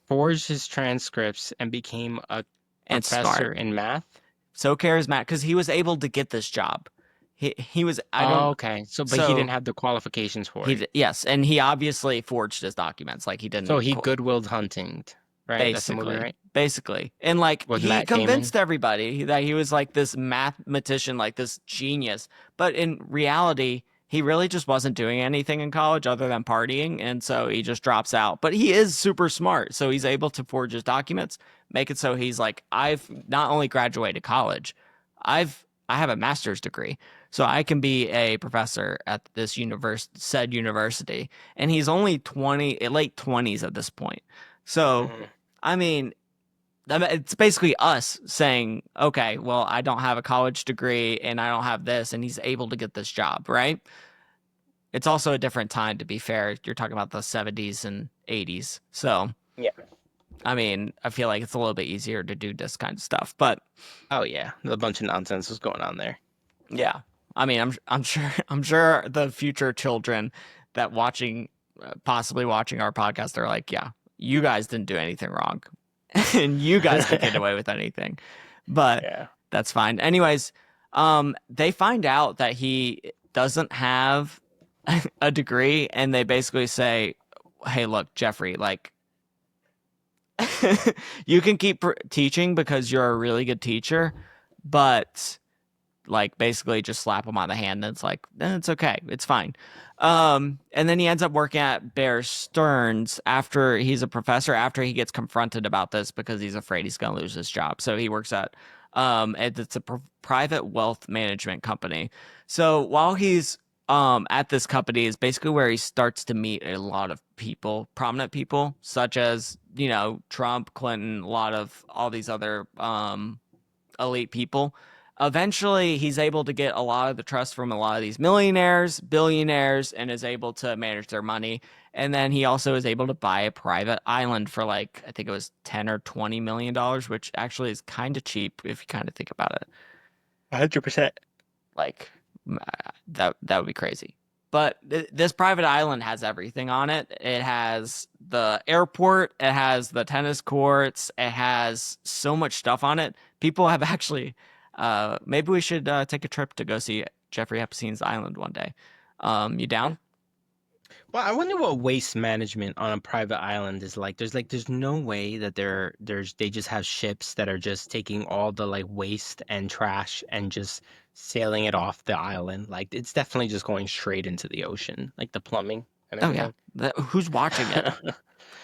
forged his transcripts and became a and smart. professor in math. So charismatic because he was able to get this job. He was I Oh, don't okay. But he didn't so have the qualifications for he it. yes, and he obviously forged his documents like he So didn't he Goodwilled Hunting, right? That's the movie, basically right? basically and like With he Matt Damon. convinced everybody that he was like this mathematician, like this genius, but in reality he really just wasn't doing anything in college other than partying, and so he just drops out. But he is super smart, so he's able to forge his documents, make it so he's like, I've not only graduated college, I have a master's degree, so I can be a professor at this said university. And he's only 20, late 20s at this point. So Mhm. I mean, it's basically us saying, okay, well, I don't have a college degree and I don't have this, and he's able to get this job, right? It's also a different time, to be fair. You're talking about the 70s and 80s. So, Yeah. I mean, I feel like it's a little bit easier to do this kind of stuff. But Oh yeah, a bunch of nonsense was going on there. yeah, I mean, I'm sure I'm sure the future children that possibly watching our podcast are like, yeah, you guys didn't do anything wrong, and you guys could get away with anything, but Yeah. that's fine. Anyways, they find out that he doesn't have a degree, and they basically say, hey, look, Jeffrey, like you can keep teaching because you're a really good teacher, but like basically just slap him on the hand and it's like, it's okay, it's fine. And then he ends up working at Bear Stearns after he's a professor, after he gets confronted about this because he's afraid he's going to lose his job. So he works at it's a private wealth management company. So while he's at this company is basically where he starts to meet a lot of people, prominent people, such as, Trump, Clinton, a lot of all these other elite people. Eventually, he's able to get a lot of the trust from a lot of these millionaires, billionaires, and is able to manage their money. And then he also is able to buy a private island for like, I think it was 10 or $20 million, which actually is kind of cheap if you kind of think about it. 100%. Like that would be crazy. But this private island has everything on it. It has the airport, it has the tennis courts, it has so much stuff on it. People have actually maybe we should take a trip to go see Jeffrey Epstein's island one day. You down? Well, I wonder what waste management on a private island is like. There's no way that they just have ships that are just taking all the like waste and trash and just sailing it off the island. Like it's definitely just going straight into the ocean, like the plumbing and Oh yeah. everything. Who's watching it?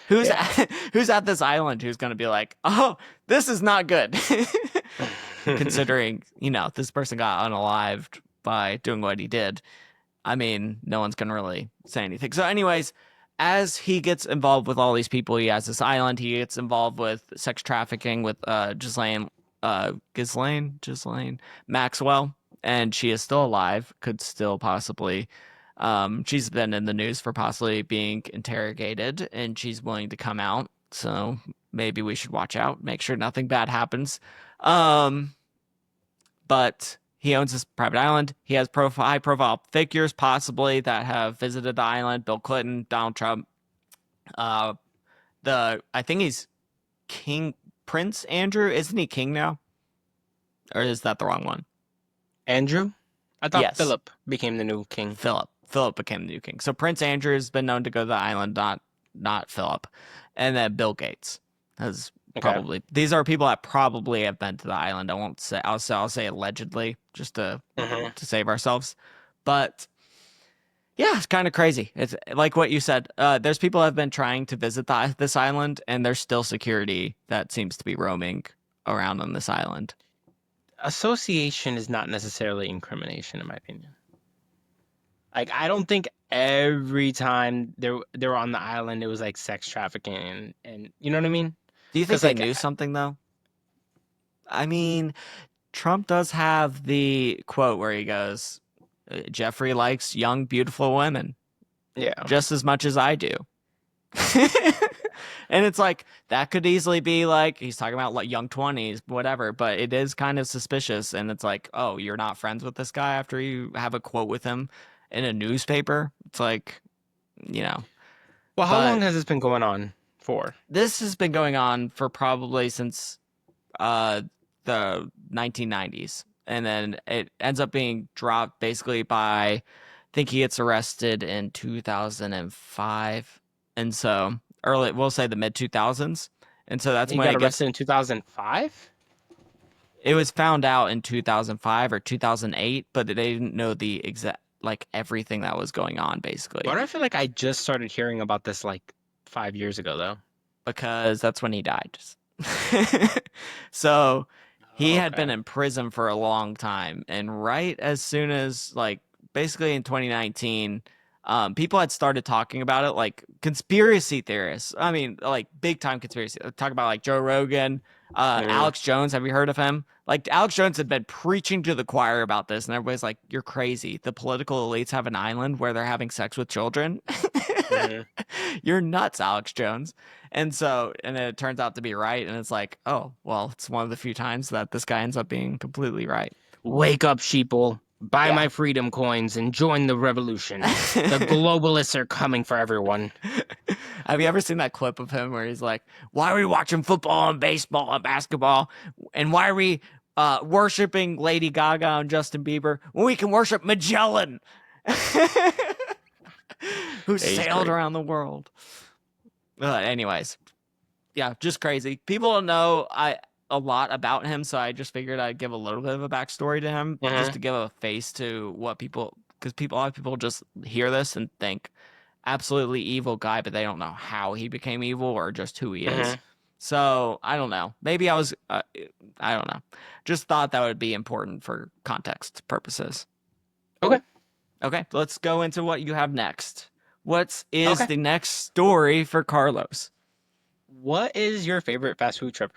Who's Yeah. at, who's at this island who's going to be like, "Oh, this is not good." Considering, this person got unalived by doing what he did. I mean, no one's gonna really say anything. So, anyways, as he gets involved with all these people, he has this island. He gets involved with sex trafficking with Ghislaine Maxwell, and she is still alive. Could still possibly. She's been in the news for possibly being interrogated, and she's willing to come out. So maybe we should watch out, make sure nothing bad happens. Um, but he owns this private island. He has high profile figures possibly that have visited the island. Bill Clinton, Donald Trump. Uh, I think he's King Prince Andrew. Isn't he king now? Or is that the wrong one? Andrew? I thought Yes, Philip became the new king. Philip. Philip became the new king. So Prince Andrew has been known to go to the island, not Philip. And then Bill Gates has Okay. probably. These are people that probably have been to the island. I won't say. I'll say allegedly, just to Hmm. save ourselves. But yeah, it's kind of crazy. It's like what you said. There's people that have been trying to visit this island, and there's still security that seems to be roaming around on this island. Association is not necessarily incrimination, in my opinion. Like I don't think every time they were on the island it was like sex trafficking and you know what I mean? Do you think Because they like knew something though? I mean, Trump does have the quote where he goes, "Jeffrey likes young, beautiful women yeah. just as much as I do." And it's like that could easily be like he's talking about like young 20s, whatever, but it is kind of suspicious. And it's like, oh, you're not friends with this guy after you have a quote with him in a newspaper. It's like, you know, Well, how long but has this been going on for? this has been going on for probably since uh the 1990s. And then it ends up being dropped basically by, I think he gets arrested in 2005. And so early, we'll say the mid 2000s. And so that's He when got it gets, arrested in 2005? it was found out in 2005 or 2008, but they didn't know the exact, like everything that was going on Why basically, do I feel like I just started hearing about this like 5 years ago though? because that's when he died. So he Oh, had been okay. in prison for a long time. And right as soon as, like, basically in 2019, people had started talking about it, like conspiracy theorists. I mean, like big time conspiracy. Talk about like Joe Rogan, Mhm. Alex Jones. Have you heard of him? Like Alex Jones had been preaching to the choir about this, and everybody's like, "You're crazy. The political elites have an island where they're having sex with children. Mhm. You're nuts, Alex Jones." And so, and then it turns out to be right, and it's like, oh, well, it's one of the few times that this guy ends up being completely right. Wake up, sheeple. Buy Yeah. my freedom coins and join the revolution. The globalists are coming for everyone. Have you ever seen that clip of him where he's like, "Why are we watching football and baseball and basketball? And why are we worshiping Lady Gaga and Justin Bieber when we can worship Magellan, who He's sailed great. around the world?" Anyways, yeah, just crazy. People don't know a lot about him, so I just figured I'd give a little bit of a backstory to him, just Mhm. to give a face to what people, because a lot of people just hear this and think absolutely evil guy, but they don't know how he became evil or just who he is. Mhm. So I don't know. Maybe I don't know. Just thought that would be important for context purposes. Okay. Okay, let's go into what you have next. What is Okay. the next story for Carlos? What is your favorite fast food trip?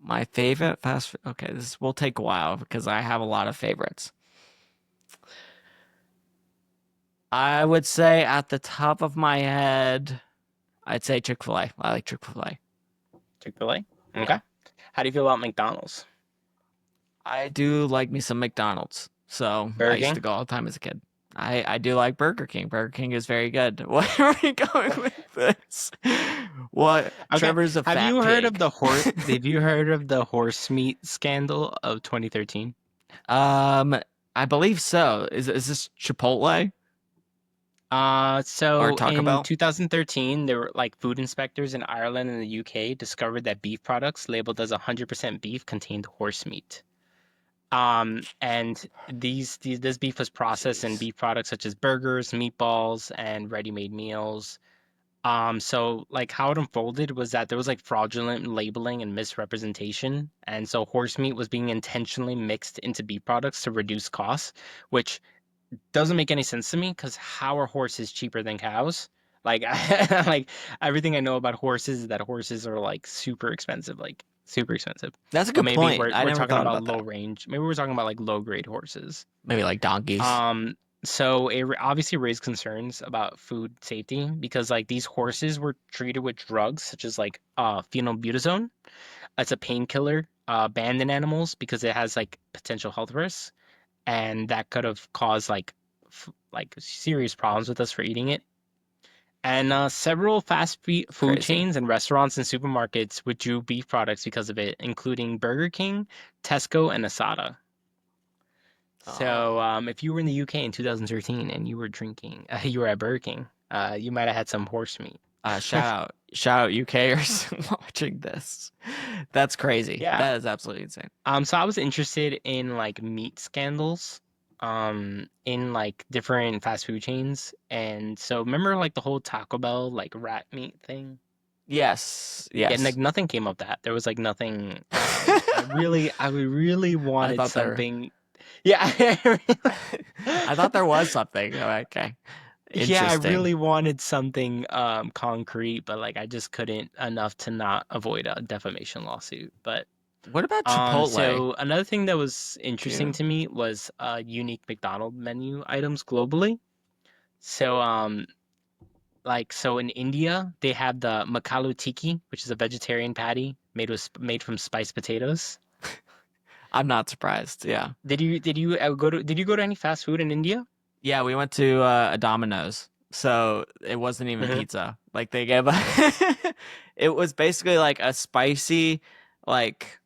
My favorite fast food. Okay, this will take a while because I have a lot of favorites. I would say at the top of my head, I'd say Chick-fil-A. I like Chick-fil-A. Chick-fil-A. Yeah. Okay. How do you feel about McDonald's? I do like me some McDonald's. So I Burger used to King? go all the time as a kid. I do like Burger King. Burger King is very good. Where are we going with this? What? Okay. Trevor's a Have fat you heard of pig. the horse? Have you heard of the horse meat scandal of 2013? um, I believe so. Is this Chipotle or So Taco in Bell? 2013, there were like food inspectors in Ireland and the UK discovered that beef products labeled as 100% beef contained horse meat. And this beef was processed in Jeez. beef products such as burgers, meatballs, and ready-made meals. So like how it unfolded was that there was like fraudulent labeling and misrepresentation, and so horse meat was being intentionally mixed into beef products to reduce costs, which doesn't make any sense to me because how are horses cheaper than cows? Like, like everything I know about horses is that horses are like super expensive, like super expensive. That's a But good maybe point. we're I we're never talking thought about about low that. range. Maybe we're talking about like low grade horses. Maybe like donkeys. Um, so it obviously raised concerns about food safety because like these horses were treated with drugs such as like phenylbutazone. It's a painkiller banned in animals because it has like potential health risks, and that could have caused like serious problems with us for eating it. And several food Crazy. chains and restaurants and supermarkets withdrew beef products because of it, including Burger King, Tesco, and Asada. So, Oh. if you were in the UK in 2013 and you were drinking, you were at Burger King, you might have had some horse meat. Shout out UKers watching this. That's crazy. Yeah. That is absolutely insane. So I was interested in like meat scandals, in like different fast food chains. And so remember like the whole Taco Bell like rat meat thing? Yes, Yeah, like yes. nothing came of that. There was like nothing. I really I wanted thought there, something. Yeah, I thought there was something. Okay, yeah, I interesting. really wanted something concrete, but like I just couldn't enough to not avoid a defamation lawsuit. But What about Chipotle? so another thing that was Do interesting you? to me was unique McDonald menu items globally. So like so in India they have the makalu tiki, which is a vegetarian patty made from spiced potatoes. I'm not surprised. Yeah, Did you go to any fast food in India? yeah. We went to a Domino's, so it wasn't even Hmm. pizza. Like they gave, it was basically like a spicy, like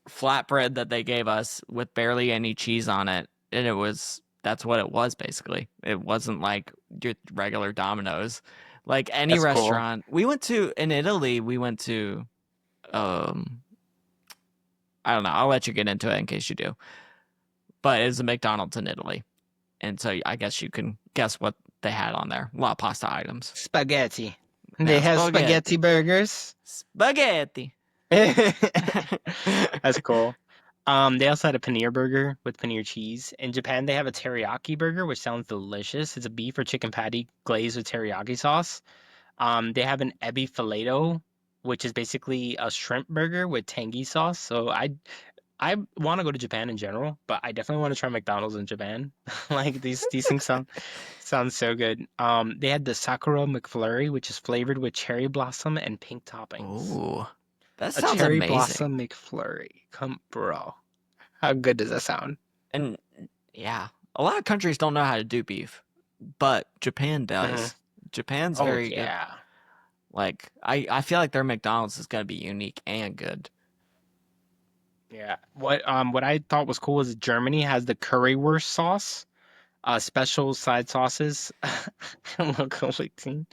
flatbread that they gave us with barely any cheese on it, and that's what it was basically. It wasn't like your regular Domino's. Like any That's cool. restaurant we went to in Italy, we went to um I don't know. I'll let you get into it in case you do. But it's a McDonald's in Italy, and so I guess you can guess what they had on there. A lot of pasta items. Spaghetti. They Yeah, have spaghetti spaghetti, burgers. spaghetti. That's cool. They also had a paneer burger with paneer cheese. In Japan, they have a teriyaki burger, which sounds delicious. It's a beef or chicken patty glazed with teriyaki sauce. They have an ebi fileto, which is basically a shrimp burger with tangy sauce. I want to go to Japan in general, but I definitely want to try McDonald's in Japan. Like these things sound so good. They had the Sakura McFlurry, which is flavored with cherry blossom and pink toppings. Ooh, that A sounds cherry amazing. blossom McFlurry. Come, bro. How good does that sound? And yeah, a lot of countries don't know how to do beef, but Japan Hmm. does. Japan's Oh very good. yeah. Like I feel like their McDonald's is gonna be unique and good. Yeah. What I thought was cool is Germany has the currywurst sauce, special side sauces, local cuisine.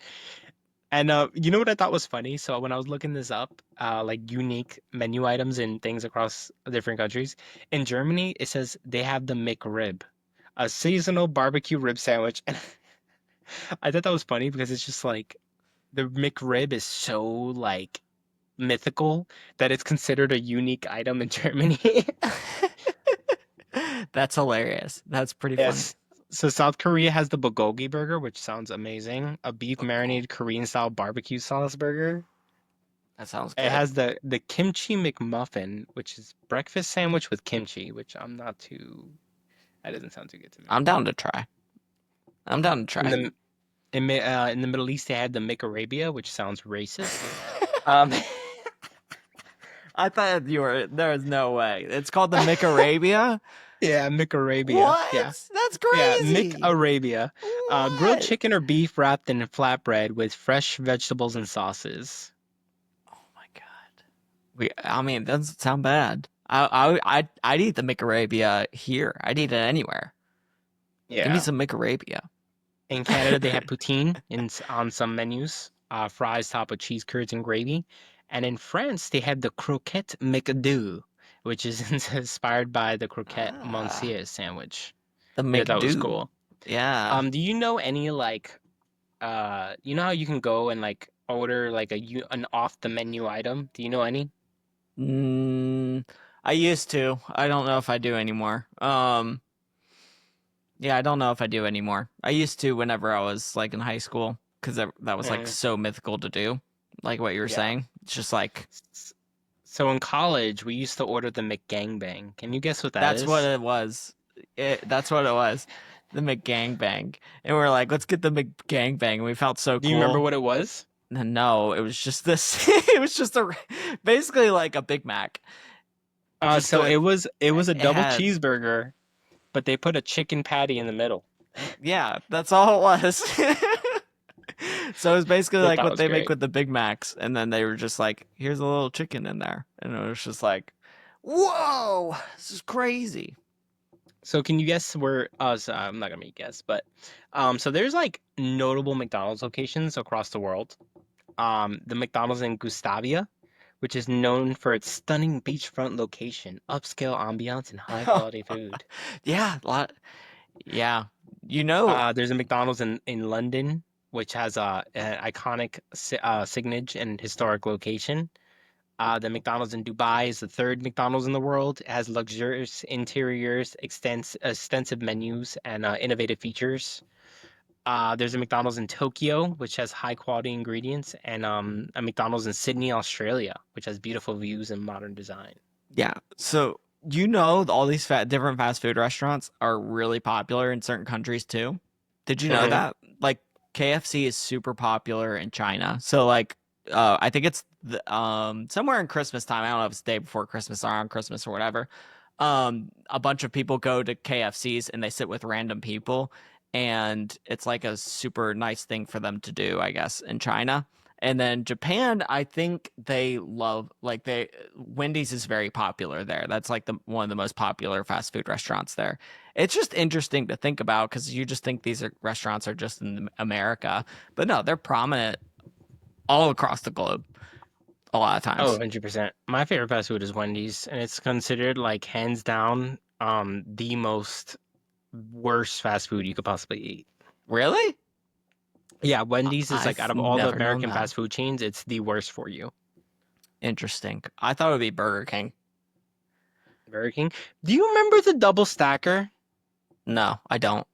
And you know what I thought was funny? So when I was looking this up, like unique menu items and things across different countries, in Germany it says they have the McRib, a seasonal barbecue rib sandwich. And I thought that was funny because it's just like the McRib is so like mythical that it's considered a unique item in Germany. That's hilarious. That's pretty funny. Yes. So South Korea has the bulgogi burger, which sounds amazing. A beef Oh, cool. marinated Korean style barbecue sauce burger. That sounds It good. has the kimchi McMuffin, which is breakfast sandwich with kimchi, which I'm not too. That doesn't sound too good to me. I'm down to try. I'm down to In try. the in the Middle East, they had the McArabia, which sounds racist. Um, I thought you were. There was no way. It's called the McArabia. yeah, McArabia. Yeah, What? That's yeah, crazy. McArabia. Grilled What? chicken or beef wrapped in flatbread with fresh vegetables and sauces. Oh my god. I mean, it doesn't sound bad. I'd eat the McArabia here. I'd eat it anywhere. Give me Yeah. some McArabia. In Canada, they have poutine on some menus, fries topped with cheese curds and gravy. And in France, they have the croquette McDo, which is inspired by the croquette Ah, monsieur sandwich. the Yeah, that was McDo. cool. Yeah. Do you know any like you know how you can go and like order like an off the menu item? Do you know any? Mm, I used to. I don't know if I do anymore. Yeah, I don't know if I do anymore. I used to whenever I was like in high school because that was like Mhm. so mythical to do. Like what you were Yeah. saying. It's just like S- So in college, we used to order the McGangbang. Can you guess what that that's what is? it was. That's what it was. The McGangbang. And we're like, let's get the McGangbang. And we felt so Do you remember cool. what it was? No, it was just this. It was just basically like a Big Mac. Just So it was a it double had cheeseburger, but they put a chicken patty in the middle. yeah, that's all it was. So it was basically I like thought what was they make great. with the Big Macs, and then they were just like, here's a little chicken in there, and it was just like, whoa, this is crazy. So can you guess where? So I'm not gonna make a guess, but so there's like notable McDonald's locations across the world. The McDonald's in Gustavia, which is known for its stunning beachfront location, upscale ambiance, and high quality food. Yeah, a lot. Yeah, you know, There's a McDonald's in London, which has an iconic signage and historic location. The McDonald's in Dubai is the third McDonald's in the world. It has luxurious interiors, extensive menus, and innovative features. There's a McDonald's in Tokyo, which has high quality ingredients, and a McDonald's in Sydney, Australia, which has beautiful views and modern design. yeah. So you know, all these different fast food restaurants are really popular in certain countries too. Did you know Hmm. that? Like KFC is super popular in China. So like, I think it's somewhere in Christmas time. I don't know if it's the day before Christmas or on Christmas or whatever. A bunch of people go to KFCs and they sit with random people, and it's like a super nice thing for them to do, I guess, in China. And then Japan, I think they love like they Wendy's is very popular there. That's like the one of the most popular fast food restaurants there. It's just interesting to think about because you just think restaurants are just in America, but no, they're prominent all across the globe a lot of Oh, times. 100%. My favorite fast food is Wendy's, and it's considered like hands down the most worst fast food you could possibly eat. Really? Yeah, Wendy's is like out I've of all the never known American that. fast food chains, it's the worst for you. Interesting. I thought it would be Burger King. Burger King. Do you remember the double stacker? No, I don't.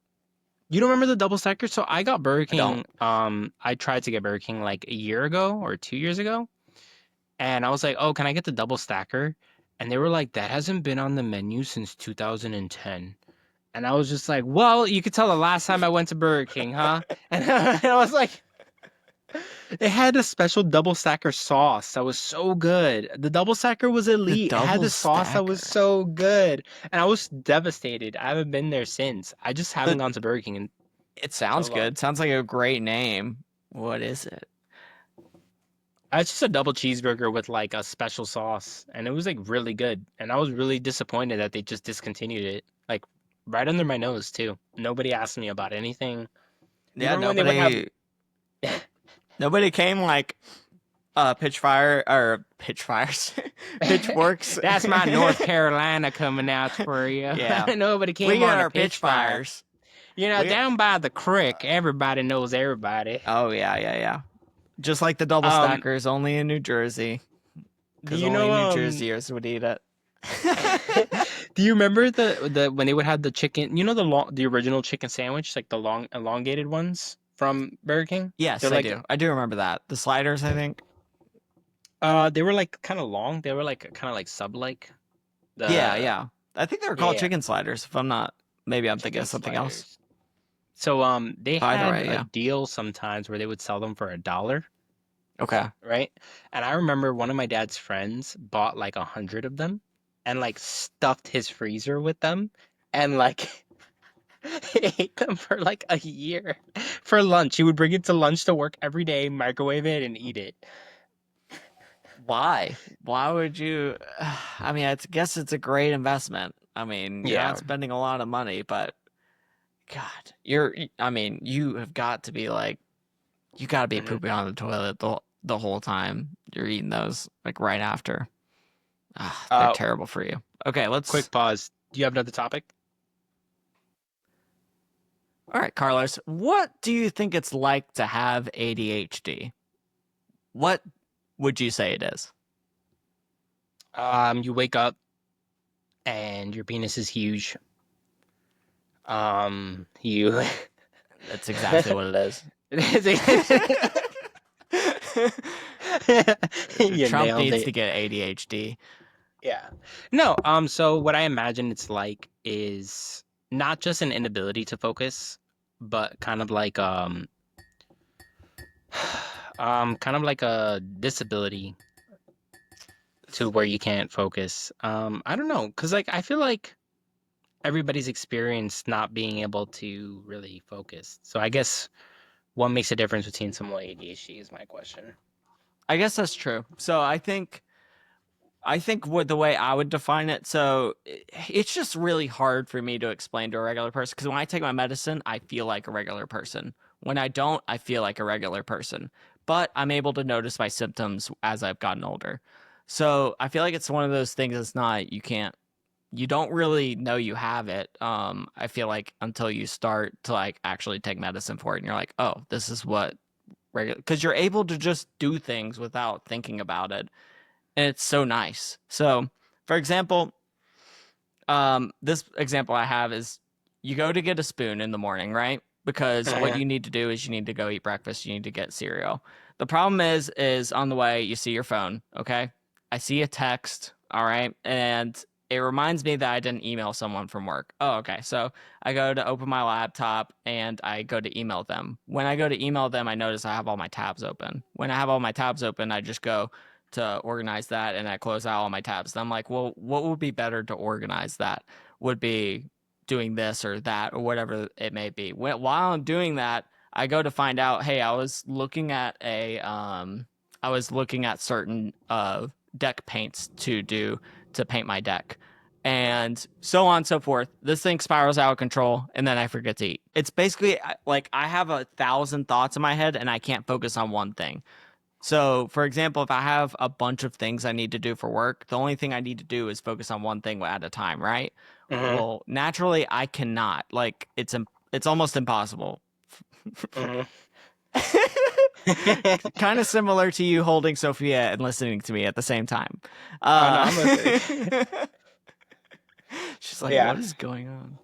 You don't remember the double stacker? So I got Burger I don't. King. I tried to get Burger King like a year ago or 2 years ago, and I was like, "Oh, can I get the double stacker?" And they were like, "That hasn't been on the menu since 2010." And I was just like, "Well, you could tell the last time I went to Burger King, huh?" And I was like, "It had a special double stacker sauce that was so good. The double stacker was The elite. It had double the sauce that was stacker. so good." And I was devastated. I haven't been there since. I just haven't The gone to Burger King in It so sounds long. good. Sounds like a great name. What is it? It's just a double cheeseburger with like a special sauce, and it was like really good. And I was really disappointed that they just discontinued it, like right under my nose too. Nobody asked me about anything. You Yeah, remember when they would have? nobody came like pitch fire or pitch fires pitchforks. That's my North Carolina coming out for you. Yeah. Nobody We came got on a our pitch pitch fire. fires. We Down by the creek, everybody knows everybody. Oh yeah, yeah, yeah. Just like the double Um, stackers, only in New Jersey, do because you only know New Jerseyers would eat it. do you remember the when they would have the chicken, the original chicken sandwich, like the long elongated ones from Burger King? They're Yes, I like do. I do remember that. The sliders, I think. they were like kind of long. They were like kind of like sub like Yeah, the yeah. I think they were yeah, called yeah, chicken sliders. If I'm not, maybe I'm thinking chicken of something else. sliders. So they Either had way, a yeah. deal sometimes where they would sell them for $1, Okay. right? And I remember one of my dad's friends bought like 100 of them and like stuffed his freezer with them and like he ate them for like a year for lunch. He would bring it to lunch to work every day, microwave it, and eat it. Why? Why would you? I mean, I guess it's a great investment. I mean, you're not Yeah. spending a lot of money, but God, I mean, you have got to be like, you got to be hmm pooping on the toilet the whole time you're eating those, like right after. Ah, they're Uh, terrible for you. Okay, let's. quick pause. Do you have another topic? All right, Carlos, what do you think it's like to have ADHD? What would you say it is? You wake up and your penis is huge. You That's exactly what it is. you Trump nailed needs it. to get ADHD. Yeah. No, so what I imagine it's like is not just an inability to focus, but kind of like kind of like a disability to where you can't focus. I don't know, 'cause like I feel like everybody's experienced not being able to really focus. So I guess what makes a difference between someone with ADHD is my question. I guess that's true. So I think what the way I would define it, so it's just really hard for me to explain to a regular person because when I take my medicine, I feel like a regular person. When I don't, I feel like a regular person. But I'm able to notice my symptoms as I've gotten older. So I feel like it's one of those things that's not, you don't really know you have it. I feel like until you start to like actually take medicine for it and you're like, oh, this is what regular, because you're able to just do things without thinking about it and it's so nice. So, for example, this example I have is you go to get a spoon in the morning, right? Because what Mhm. you need to do is you need to go eat breakfast. You need to get cereal. The problem is on the way you see your phone. Okay, I see a text. All right, and it reminds me that I didn't email someone from work. Oh, okay. So I go to open my laptop and I go to email them. When I go to email them, I notice I have all my tabs open. When I have all my tabs open, I just go to organize that and I close out all my tabs. And I'm like, well, what would be better to organize that? Would be doing this or that or whatever it may be. While I'm doing that, I go to find out, hey, I was looking at certain deck paints to paint my deck. And so on and so forth. This thing spirals out of control, and then I forget to eat. It's basically like I have 1,000 thoughts in my head, and I can't focus on one thing. So, for example, if I have a bunch of things I need to do for work, the only thing I need to do is focus on one thing at a time, right? Mhm. Well, naturally, I cannot. Like, it's almost impossible. Mhm. Kind of similar to you holding Sophia and listening to me at the same time. Oh no, Uh, I'm listening. She's like, Yeah. what is going on?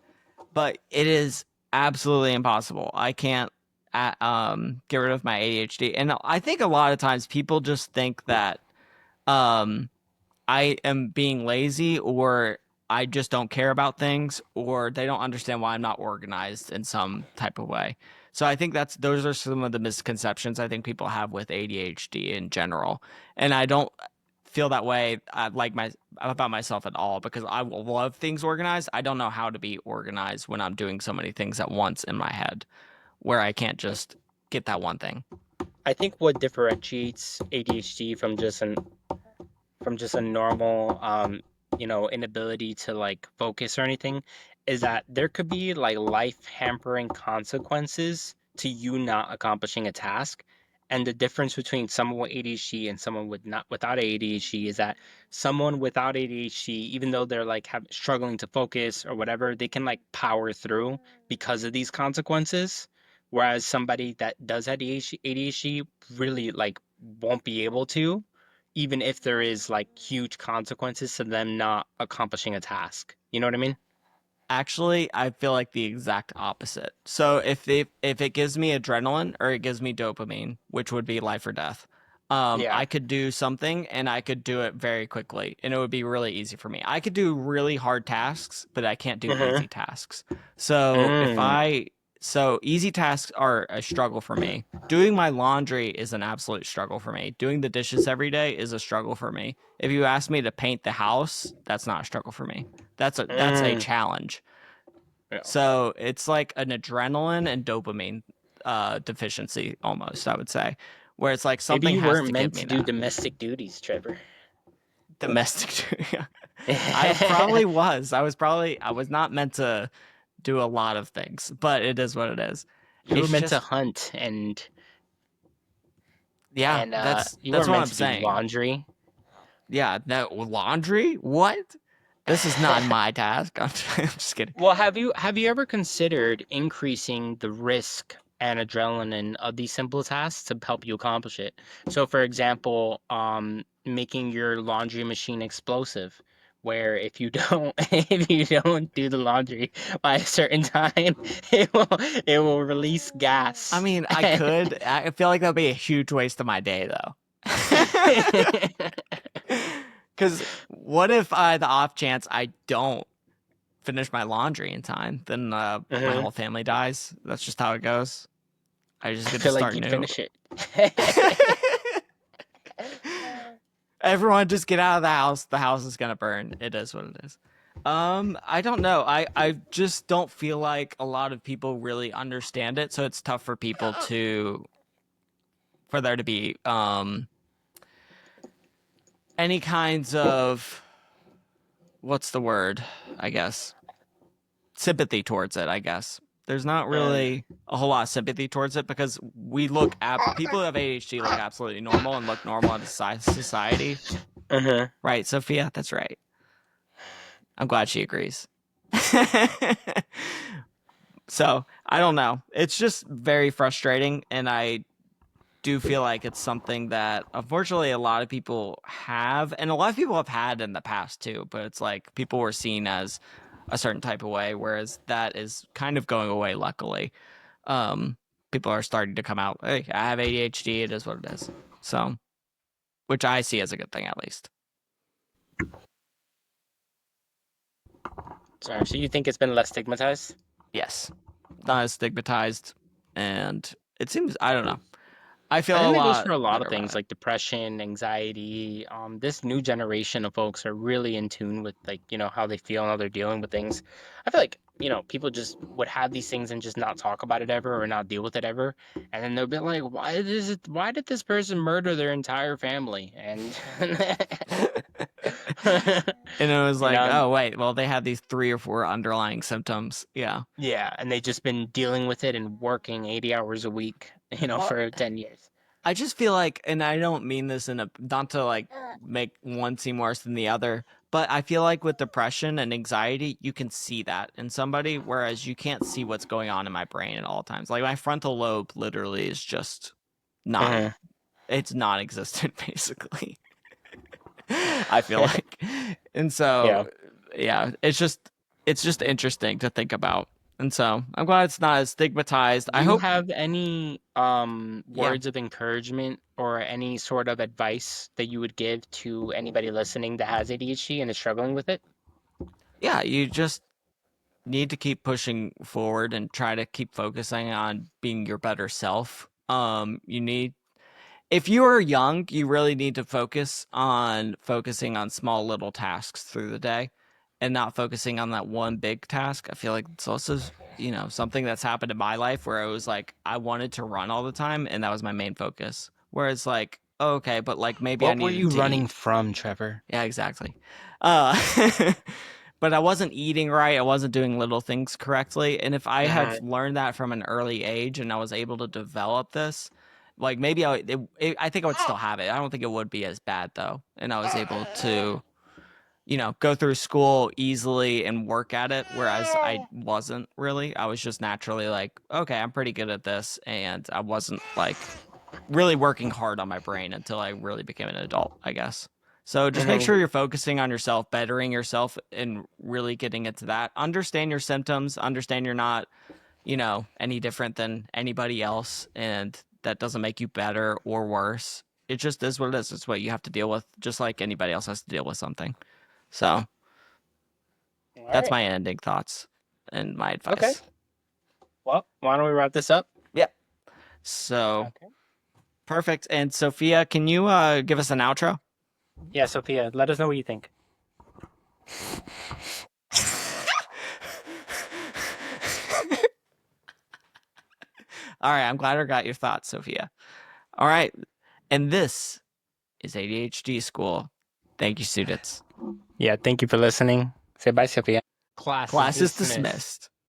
But it is absolutely impossible. I can't get rid of my ADHD. And I think a lot of times people just think that um I am being lazy, or I just don't care about things, or they don't understand why I'm not organized in some type of way. So I think those are some of the misconceptions I think people have with ADHD in general. And I don't feel that way about myself at all, because I love things organized. I don't know how to be organized when I'm doing so many things at once in my head, where I can't just get that one thing. I think what differentiates ADHD from just a normal inability to like focus or anything is that there could be like life hampering consequences to you not accomplishing a task. And the difference between someone with ADHD and someone without ADHD is that someone without ADHD, even though they're like struggling to focus or whatever, they can like power through because of these consequences. Whereas somebody that does have ADHD really like won't be able to, even if there is like huge consequences to them not accomplishing a task. You know what I mean? Actually, I feel like the exact opposite. So if it gives me adrenaline or it gives me dopamine, which would be life or death, Yeah. I could do something and I could do it very quickly, and it would be really easy for me. I could do really hard tasks, but I can't do Mm-hmm. easy tasks. So Mm. so easy tasks are a struggle for me. Doing my laundry is an absolute struggle for me. Doing the dishes every day is a struggle for me. If you ask me to paint the house, that's not a struggle for me. That's a Mm. challenge. Yeah. So it's like an adrenaline and dopamine deficiency almost, I would say, where it's like Maybe something you has weren't to give meant me to do that. domestic duties, Trevor. Domestic. I You probably was. I was not meant to do a lot of things, but it is what it is. were It's meant to just, hunt yeah, and you that's weren't what meant I'm to do saying. laundry. Yeah, that laundry? What? This is not my task. I'm just kidding. Well, have you ever considered increasing the risk and adrenaline of these simple tasks to help you accomplish it? So, for example, making your laundry machine explosive, where if you don't if you don't do the laundry by a certain time, it will release I gas. mean, I could. I feel like that'd be a huge waste of my day, though. Because what if the off chance I don't finish my laundry in time? Then my Hmm. whole family dies. That's just how it goes. I I just get to feel like start you'd new. finish it. Everyone just get out of the house. The house is gonna burn. It is what it is. I don't know. I just don't feel like a lot of people really understand it, so it's tough for people to for there to be any kinds of what's the word, I guess, sympathy towards it, I guess. There's not Mm. really a whole lot of sympathy towards it, because we look at people who have ADHD look absolutely normal and look normal in society. Hmm. Right, Sophia? That's right. I'm glad she agrees. So I don't know. It's just very frustrating, and I do feel like it's something that unfortunately a lot of people have, and a lot of people have had in the past too. But it's like people were seen as a certain type of way, whereas that is kind of going away. Luckily, um, people are starting to come out. Hey, I have ADHD. It is what it is. So, which I see as a good thing, at least. Sorry, so you think it's been less stigmatized? Yes, not as stigmatized, and it seems I don't know. I I feel a think that goes lot for a lot better of about things it. like depression, anxiety. This new generation of folks are really in tune with like, how they feel and how they're dealing with things. I feel like, people just would have these things and just not talk about it ever or not deal with it ever. And then they'll be like, why did this person murder their entire family? And And it was you like, know, oh wait, well they have these 3 or 4 underlying symptoms. Yeah. yeah, and they just been dealing with it and working 80 hours a week, Well, for 10 years. I just feel like, and I don't mean this in a not to like make one seem worse than the other, but I feel like with depression and anxiety, you can see that in somebody, whereas you can't see what's going on in my brain at all times. Like my frontal lobe literally is just not, Mhm. it's non-existent basically. I feel like, and so Yeah. yeah, it's just interesting to think about. And so I'm glad it's not as stigmatized. Do I you hope, have any yeah, words of encouragement or any sort of advice that you would give to anybody listening that has ADHD and is struggling with it? yeah, you just need to keep pushing forward and try to keep focusing on being your better self. You need if you are young, you really need to focusing on small little tasks through the day and not focusing on that one big task. I feel like it's also, something that's happened in my life where I was like, I wanted to run all the time and that was my main focus. Whereas like, okay, but like maybe I What were needed you to eat. running from, Trevor? Yeah, exactly. Uh, but I wasn't eating right. I wasn't doing little things correctly. And if I had Hmm. learned that from an early age and I was able to develop this, like maybe I think I would still have it. I don't think it would be as bad though. And I was able to, go through school easily and work at it. Whereas I wasn't really. I was just naturally like, okay, I'm pretty good at this. And I wasn't like really working hard on my brain until I really became an adult, I guess. So just make Hmm. sure you're focusing on yourself, bettering yourself, and really getting into that. Understand your symptoms, understand you're not, any different than anybody else, and that doesn't make you better or worse. It just is what it is. It's what you have to deal with, just like anybody else has to deal with something. So All that's right. my ending thoughts and my Okay. advice. Well, why don't we wrap this up? Yep. So Okay. perfect. And Sophia, can you give us an outro? Yeah, Sophia, let us know what you think. All right, I'm glad I got your thoughts, Sophia. All right, and this is ADHD School. Thank you, students. Yeah, thank you for listening. Say bye, Sophia. Class is Class is dismissed. dismissed.